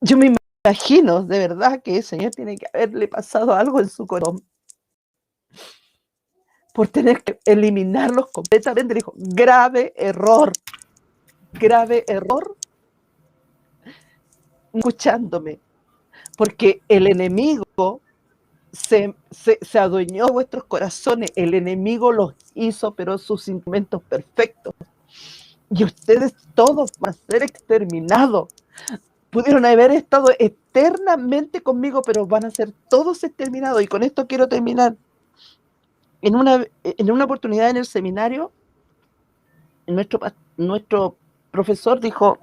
Yo me imagino de verdad que el Señor tiene que haberle pasado algo en su corazón por tener que eliminarlos completamente. Dijo, grave error, escuchándome, porque el enemigo se adueñó de vuestros corazones, el enemigo los hizo, pero sus instrumentos perfectos. Y ustedes todos van a ser exterminados. Pudieron haber estado eternamente conmigo, pero van a ser todos exterminados. Y con esto quiero terminar. En una oportunidad en el seminario, nuestro profesor dijo,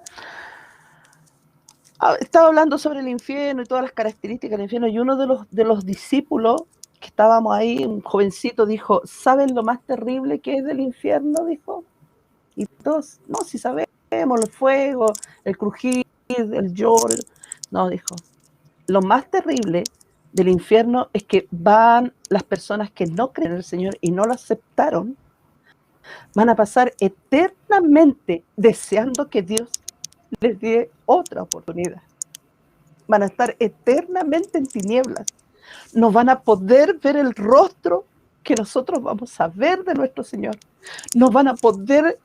estaba hablando sobre el infierno y todas las características del infierno, y uno de los discípulos que estábamos ahí, un jovencito, dijo, ¿saben lo más terrible que es del infierno? Dijo. Y todos, no, si sabemos, el fuego, el crujir, el lloro. No, dijo, lo más terrible del infierno es que van las personas que no creen en el Señor y no lo aceptaron, van a pasar eternamente deseando que Dios les dé otra oportunidad. Van a estar eternamente en tinieblas. No van a poder ver el rostro que nosotros vamos a ver de nuestro Señor. No van a poder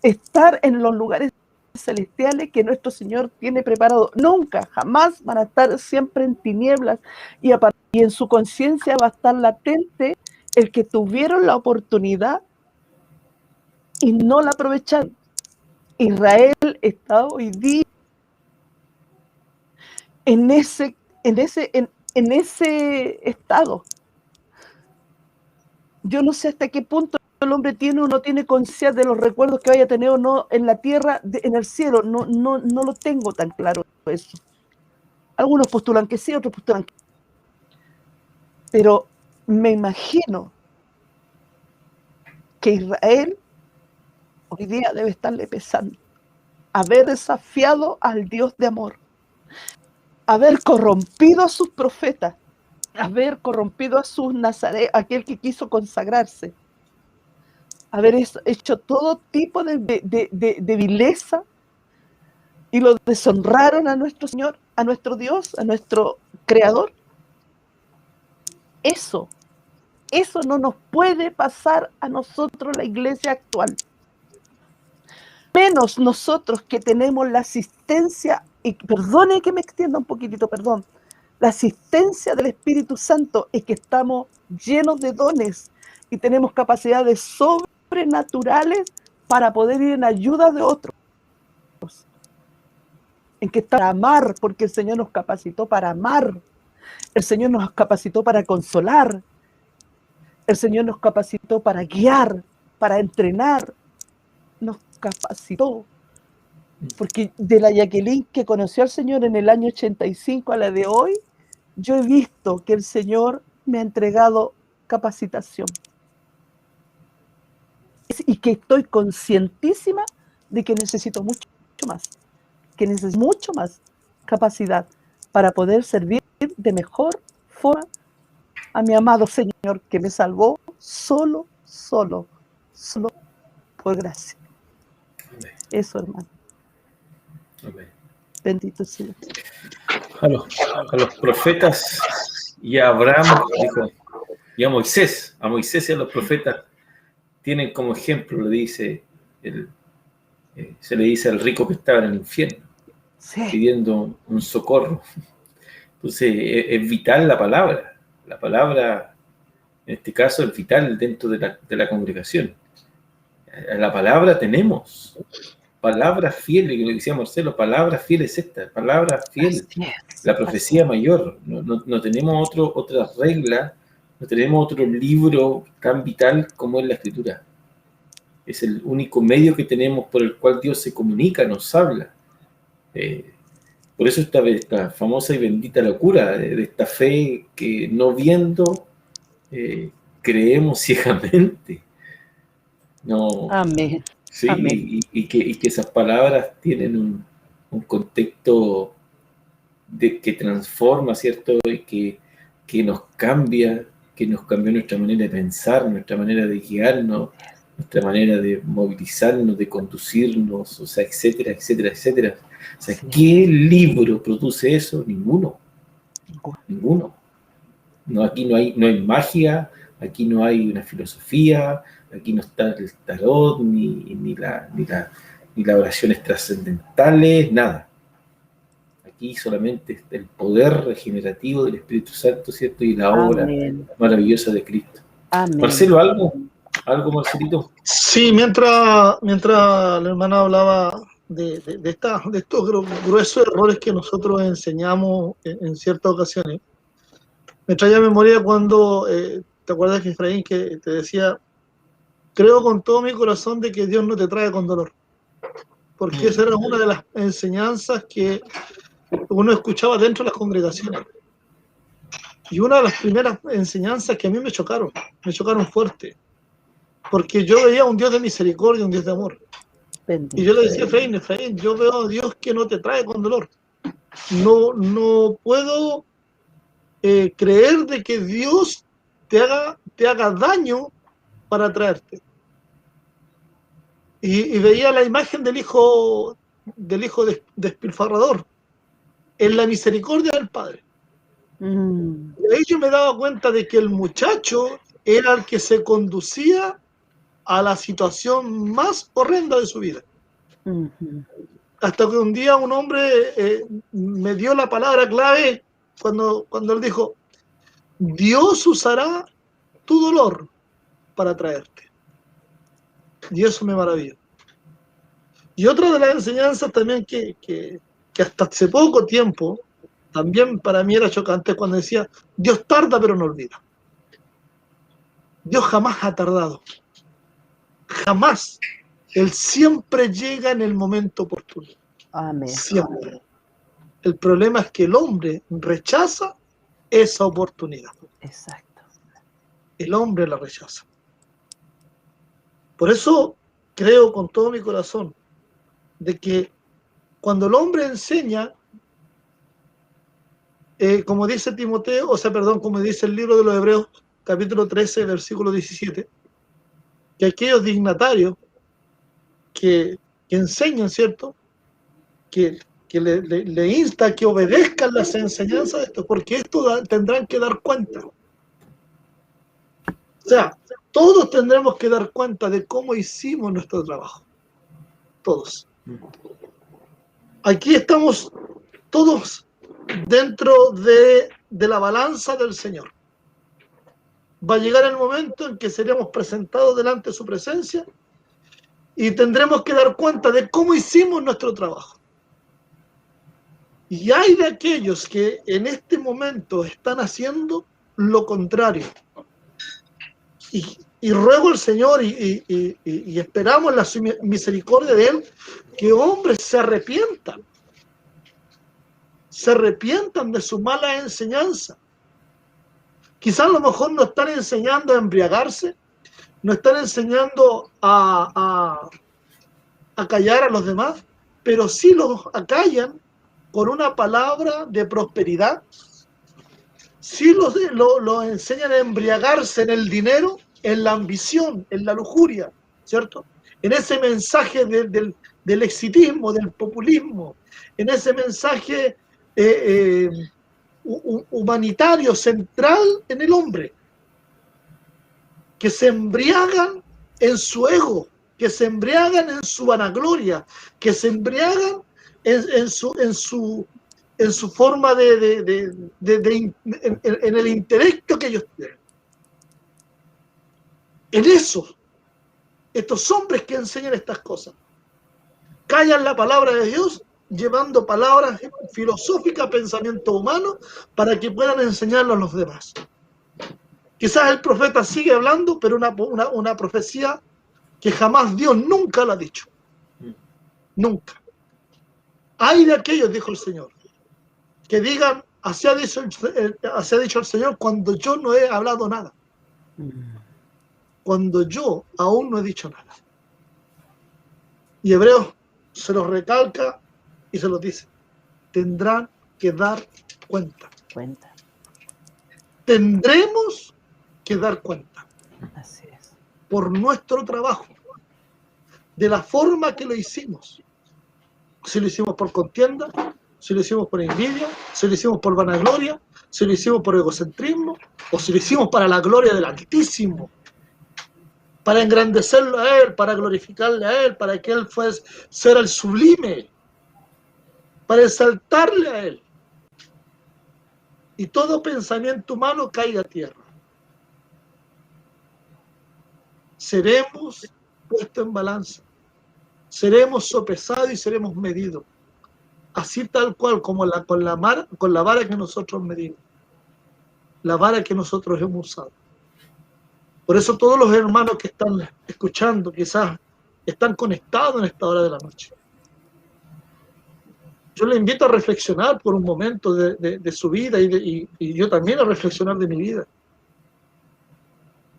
estar en los lugares celestiales que nuestro Señor tiene preparado. Nunca, jamás van a estar siempre en tinieblas, y en su conciencia va a estar latente el que tuvieron la oportunidad y no la aprovecharon. Israel está hoy día en ese estado. Yo no sé hasta qué punto el hombre tiene o no tiene conciencia de los recuerdos que vaya a tener o no en la tierra, en el cielo. No lo tengo tan claro eso. Algunos postulan que sí, otros postulan que no. Pero me imagino que Israel hoy día debe estarle pesando haber desafiado al Dios de amor, haber corrompido a sus profetas, haber corrompido a sus nazarenos, aquel que quiso consagrarse, haber hecho todo tipo de vileza, y lo deshonraron a nuestro Señor, a nuestro Dios, a nuestro Creador. Eso no nos puede pasar a nosotros, la iglesia actual. Menos nosotros que tenemos la asistencia, y perdone que me extienda un poquitito, perdón, la asistencia del Espíritu Santo, es que estamos llenos de dones y tenemos capacidades sobrenaturales para poder ir en ayuda de otros. En que está para amar, porque el Señor nos capacitó para amar. El Señor nos capacitó para consolar. El Señor nos capacitó para guiar, para entrenar. Nos capacitó. Porque de la Jacqueline que conoció al Señor en el año 85 a la de hoy, yo he visto que el Señor me ha entregado capacitación. Y que estoy conscientísima de que necesito mucho más capacidad para poder servir de mejor forma a mi amado Señor, que me salvó solo por gracia. Amén. Eso, hermano. Amén. Bendito sea. A los profetas y a Abraham dijo, y a Moisés y a los profetas tienen como ejemplo, se le dice al rico que estaba en el infierno, Sí. pidiendo un socorro. Entonces es vital la palabra en este caso es vital dentro de la congregación. La palabra tenemos, palabras fieles, que lo decía Marcelo, palabras fieles esta, palabra fiel, la profecía mayor. No tenemos otra regla, no tenemos otro libro tan vital como es la Escritura. Es el único medio que tenemos por el cual Dios se comunica, nos habla. Por eso esta famosa y bendita locura de esta fe que no viendo creemos ciegamente. No, Amén. sí, Amén. y que esas palabras tienen un contexto que transforma, ¿cierto? Y que nos cambia, que nos cambió nuestra manera de pensar, nuestra manera de guiarnos, nuestra manera de movilizarnos, de conducirnos, o sea, etcétera, etcétera, etcétera. O sea, Sí. ¿qué libro produce eso? Ninguno. Ninguno. No, aquí no hay magia, aquí no hay una filosofía, aquí no está el tarot, ni las oraciones trascendentales, nada. Aquí solamente está el poder regenerativo del Espíritu Santo, ¿cierto? Y la obra Amén. maravillosa de Cristo. Amén. Marcelo, ¿algo? ¿Algo, Marcelito? Sí, mientras la hermana hablaba de estos gruesos errores que nosotros enseñamos en ciertas ocasiones, me traía a memoria cuando, ¿te acuerdas que Efraín que te decía, creo con todo mi corazón de que Dios no te trae con dolor? Porque esa era una de las enseñanzas que uno escuchaba dentro de las congregaciones. Y una de las primeras enseñanzas que a mí me chocaron fuerte. Porque yo veía un Dios de misericordia, un Dios de amor. Bendito. Y yo le decía a Efraín, yo veo a Dios que no te trae con dolor. No puedo creer de que Dios te haga daño para traerte. Y veía la imagen del hijo despilfarrador en la misericordia del Padre. Y ahí yo me daba cuenta de que el muchacho era el que se conducía a la situación más horrenda de su vida. Hasta que un día un hombre me dio la palabra clave cuando él dijo, Dios usará tu dolor para traerte. Y eso me maravilló. Y otra de las enseñanzas también que hasta hace poco tiempo, también para mí era chocante, cuando decía, Dios tarda pero no olvida. Dios jamás ha tardado. Jamás. Él siempre llega en el momento oportuno. Amén. Siempre. El problema es que el hombre rechaza esa oportunidad. Exacto. El hombre la rechaza. Por eso creo con todo mi corazón de que cuando el hombre enseña, como dice Timoteo, como dice el libro de los Hebreos, capítulo 13, versículo 17, que aquellos dignatarios que enseñan, ¿cierto?, que le insta a que obedezcan las enseñanzas de esto, porque esto tendrán que dar cuenta. O sea, todos tendremos que dar cuenta de cómo hicimos nuestro trabajo. Todos. Aquí estamos todos dentro de la balanza del Señor. Va a llegar el momento en que seremos presentados delante de su presencia y tendremos que dar cuenta de cómo hicimos nuestro trabajo. Y hay de aquellos que en este momento están haciendo lo contrario. Y ruego al Señor y esperamos la misericordia de Él, que hombres se arrepientan de su mala enseñanza. Quizás a lo mejor no están enseñando a embriagarse, no están enseñando a callar a los demás, pero sí los acallan con una palabra de prosperidad. Sí los enseñan a embriagarse en el dinero, en la ambición, en la lujuria, ¿cierto? En ese mensaje del exitismo, del populismo, en ese mensaje humanitario central en el hombre, que se embriagan en su ego, que se embriagan en su vanagloria, que se embriagan en su forma en el intelecto que ellos tienen. En eso, estos hombres que enseñan estas cosas, callan la palabra de Dios, llevando palabras filosóficas, pensamiento humano, para que puedan enseñarlo a los demás. Quizás el profeta sigue hablando, pero una profecía que jamás Dios nunca la ha dicho. Nunca. Hay de aquellos, dijo el Señor, que digan, así ha dicho el Señor, cuando yo no he hablado nada. Cuando yo aún no he dicho nada. Y Hebreos se los recalca y se los dice. Tendrán que dar cuenta. Tendremos que dar cuenta. Así es. Por nuestro trabajo. De la forma que lo hicimos. Si lo hicimos por contienda, si lo hicimos por envidia, si lo hicimos por vanagloria, si lo hicimos por egocentrismo, o si lo hicimos para la gloria del Altísimo, para engrandecerlo a Él, para glorificarle a Él, para que Él fuera el sublime, para exaltarle a Él. Y todo pensamiento humano caiga a tierra. Seremos puestos en balanza. Seremos sopesados y seremos medidos. Así tal cual como con la vara que nosotros medimos. La vara que nosotros hemos usado. Por eso todos los hermanos que están escuchando quizás están conectados en esta hora de la noche. Yo les invito a reflexionar por un momento de su vida y yo también a reflexionar de mi vida.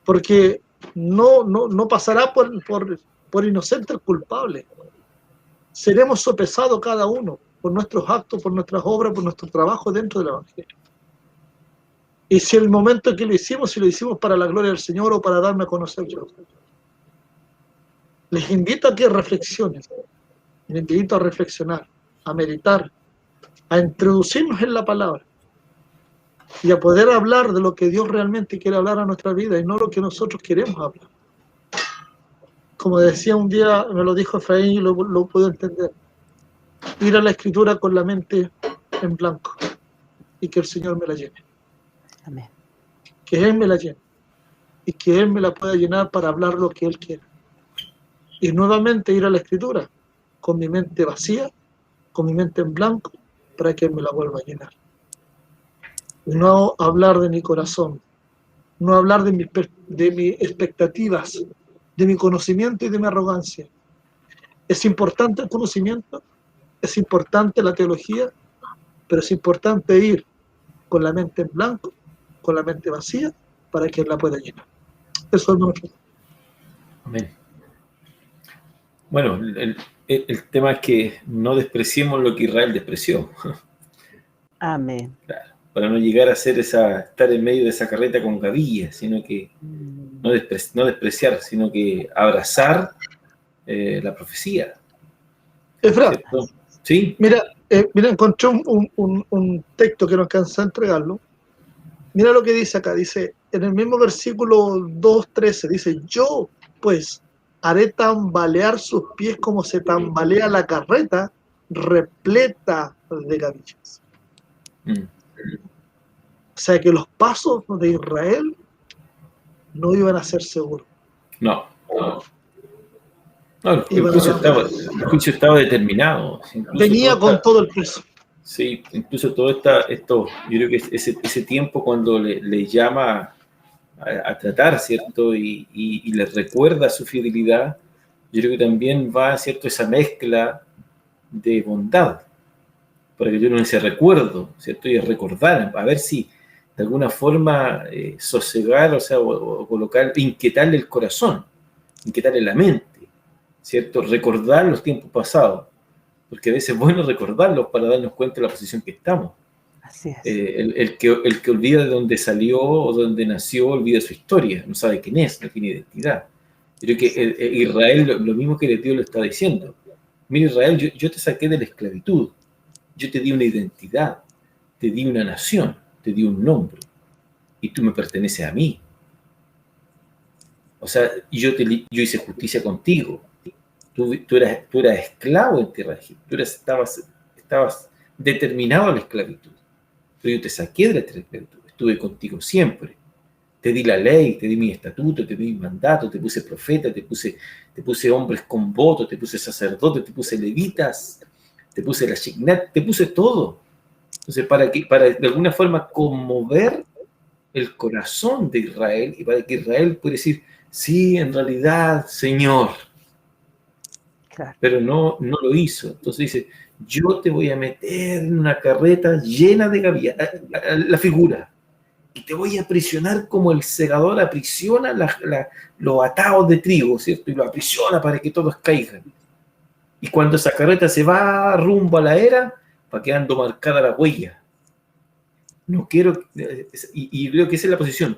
Porque no pasará por inocente el culpable. Seremos sopesados cada uno por nuestros actos, por nuestras obras, por nuestro trabajo dentro del Evangelio. Y si el momento que lo hicimos, si lo hicimos para la gloria del Señor o para darme a conocer yo. Les invito a que reflexionen. Les invito a reflexionar, a meditar, a introducirnos en la palabra y a poder hablar de lo que Dios realmente quiere hablar a nuestra vida y no lo que nosotros queremos hablar. Como decía un día, me lo dijo Efraín y lo puedo entender. Ir a la Escritura con la mente en blanco y que el Señor me la llene. Amén. Que Él me la llene y que Él me la pueda llenar para hablar lo que Él quiere. Y nuevamente ir a la Escritura con mi mente vacía, con mi mente en blanco, para que Él me la vuelva a llenar. Y no hablar de mi corazón, no hablar de mis expectativas, de mi conocimiento y de mi arrogancia. Es importante el conocimiento, es importante la teología, pero es importante ir con la mente en blanco, con la mente vacía, para que Él la pueda llenar. Eso es nuestro. Amén. Bueno, el tema es que no despreciemos lo que Israel despreció. Amén. Claro, para no llegar a ser estar en medio de esa carreta con gavilla, sino que no despreciar, sino que abrazar la profecía. Efra, ¿sí? Mira, encontré un texto que no alcanza a entregarlo. Mira lo que dice acá, dice, en el mismo versículo 2:13, dice, yo pues haré tambalear sus pies como se tambalea la carreta repleta de gavillas. O sea que los pasos de Israel no iban a ser seguros. No, el juicio estaba determinado. Venía con todo el peso. Sí, incluso todo esto, yo creo que ese tiempo cuando le llama a tratar, ¿cierto? Y le recuerda su fidelidad, yo creo que también va, ¿cierto? Esa mezcla de bondad, para que yo no ese recuerdo, ¿cierto? Y recordar, a ver si de alguna forma sosegar, o sea, o colocar, inquietarle el corazón, inquietarle la mente, ¿cierto? Recordar los tiempos pasados, porque a veces es bueno recordarlos para darnos cuenta de la posición que estamos. Así es. El que olvida de dónde salió o dónde nació, olvida su historia, no sabe quién es, no tiene identidad. Creo que Israel, lo mismo que Dios lo está diciendo. Mira, Israel, yo te saqué de la esclavitud, yo te di una identidad, te di una nación, te di un nombre, y tú me perteneces a mí. O sea, yo hice justicia contigo. Tú eras esclavo en tierra de Egipto, estabas determinado a la esclavitud. Pero yo te saqué de la esclavitud, estuve contigo siempre. Te di la ley, te di mi estatuto, te di mi mandato, te puse profeta, te puse hombres con voto, te puse sacerdotes, te puse levitas, te puse la shignat, te puse todo. Entonces, para de alguna forma conmover el corazón de Israel y para que Israel pueda decir, sí, en realidad, Señor, Claro. pero no lo hizo. Entonces dice, yo te voy a meter en una carreta llena de gavillas, la figura, y te voy a aprisionar como el segador aprisiona los atados de trigo, ¿cierto? Y lo aprisiona para que todos caigan. Y cuando esa carreta se va rumbo a la era, va quedando marcada la huella. No quiero, y creo que esa es la posición.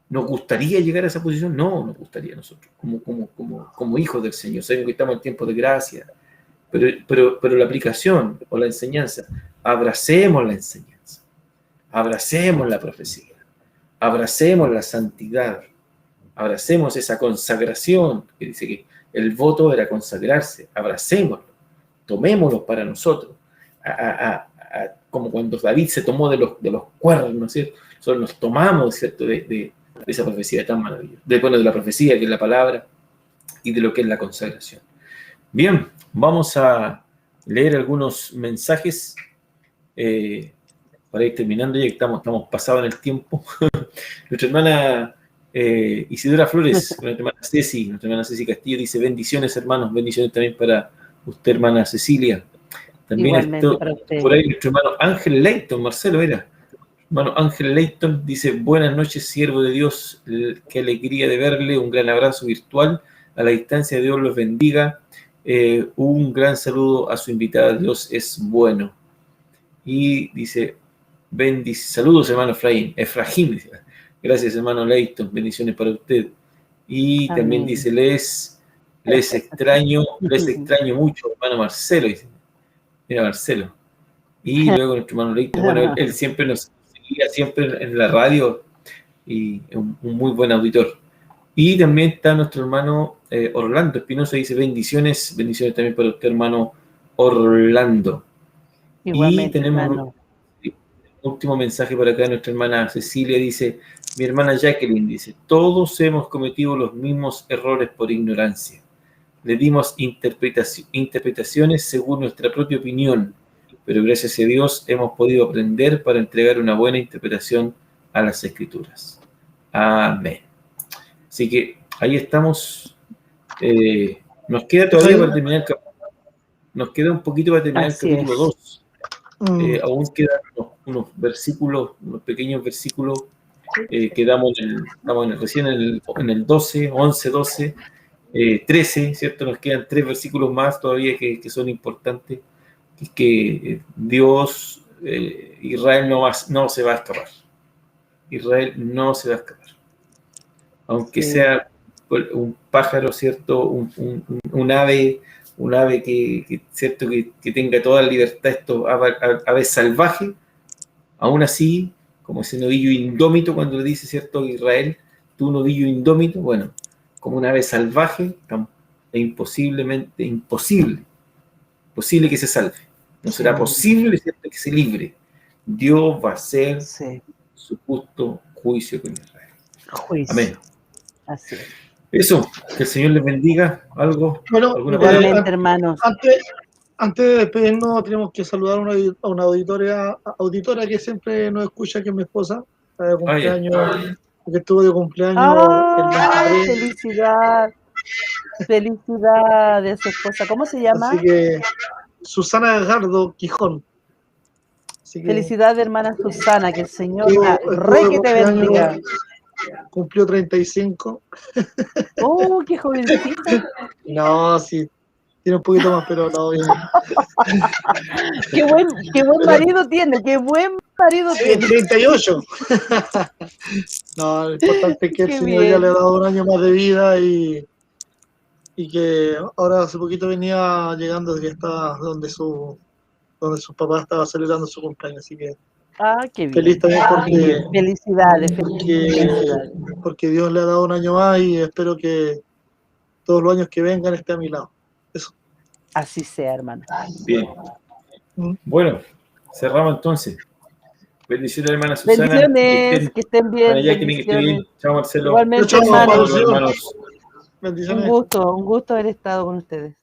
¿Nos gustaría llegar a esa posición? No, nos gustaría a nosotros, como hijos del Señor. Sabemos que estamos en tiempo de gracia, pero la aplicación o la enseñanza, abracemos la enseñanza, abracemos la profecía, abracemos la santidad, abracemos esa consagración, que dice que el voto era consagrarse, abracémoslo, tomémoslo para nosotros, como cuando David se tomó de los cuernos, ¿no es cierto? Nosotros nos tomamos, ¿cierto?, de esa profecía tan maravillosa, de la profecía que es la palabra y de lo que es la consagración. Bien, vamos a leer algunos mensajes para ir terminando, ya que estamos pasados en el tiempo. Nuestra hermana Isidora Flores, nuestra hermana Ceci Castillo dice: bendiciones, hermanos, bendiciones también para usted, hermana Cecilia. También por ahí nuestro hermano Ángel Leighton, Marcelo era. Hermano Ángel Leighton dice: buenas noches, siervo de Dios, qué alegría de verle, un gran abrazo virtual a la distancia, Dios los bendiga, un gran saludo a su invitada, Dios es bueno. Y dice: saludos, hermano Efraín, gracias, hermano Leighton, bendiciones para usted. Y amén. También dice: les extraño mucho, hermano Marcelo, dice. Mira, Marcelo. Y luego nuestro hermano Leighton, bueno, él siempre nos seguía siempre en la radio y un muy buen auditor. Y también está nuestro hermano Orlando Espinosa, dice: bendiciones también para usted, hermano Orlando. Igualmente, y tenemos un último mensaje por acá, nuestra hermana Cecilia dice: mi hermana Jacqueline dice: todos hemos cometido los mismos errores por ignorancia. Le dimos interpretaciones según nuestra propia opinión, pero gracias a Dios hemos podido aprender para entregar una buena interpretación a las Escrituras. Amén. Así que ahí estamos. Nos queda todavía para terminar el capítulo. Nos queda un poquito para terminar el capítulo 2. Aún quedan unos versículos, unos pequeños versículos. Estamos recién en el 12, 11, 12, 13, ¿cierto? Nos quedan 3 versículos más todavía que son importantes. Que Dios, Israel no se va a escapar. Israel no se va a escapar. Aunque sea un pájaro, ¿cierto? Un ave que ¿cierto? Que tenga toda la libertad, esto, ave salvaje, aún así, como ese novillo indómito, cuando le dice, ¿cierto?, Israel, tú novillo indómito, bueno, como una ave salvaje, es imposible que se salve. No será posible, ¿cierto?, que se libre. Dios va a hacer su justo juicio con Israel. Amén. Así es. Eso, que el Señor les bendiga. ¿Algo? Bueno, igualmente, hermanos. Antes de despedirnos, tenemos que saludar a una auditora que siempre nos escucha, que es mi esposa, de cumpleaños, que estuvo de cumpleaños el 23. Felicidad de su esposa. ¿Cómo se llama? Así que Susana Edgardo Quijón. Felicidad, hermana Susana, que el Señor que te bendiga. Cumplió 35. ¡Qué jovencita! No, sí, tiene un poquito más, pero no, bien. qué buen marido tiene, qué buen marido tiene. 38. No, lo importante es que el Señor ya le ha dado un año más de vida y que ahora hace poquito venía llegando, que está donde su papá estaba celebrando su cumpleaños, así que qué bien. Feliz también porque felicidades. Porque Dios le ha dado un año más y espero que todos los años que vengan esté a mi lado. Eso. Así sea, hermano. Bien. Bueno, cerramos entonces. Bendiciones, hermana Susana. Bendiciones, que estén bien. Que esté bien. Chao, Marcelo. Igualmente, chao, hermanos. Bendiciones. Un gusto haber estado con ustedes.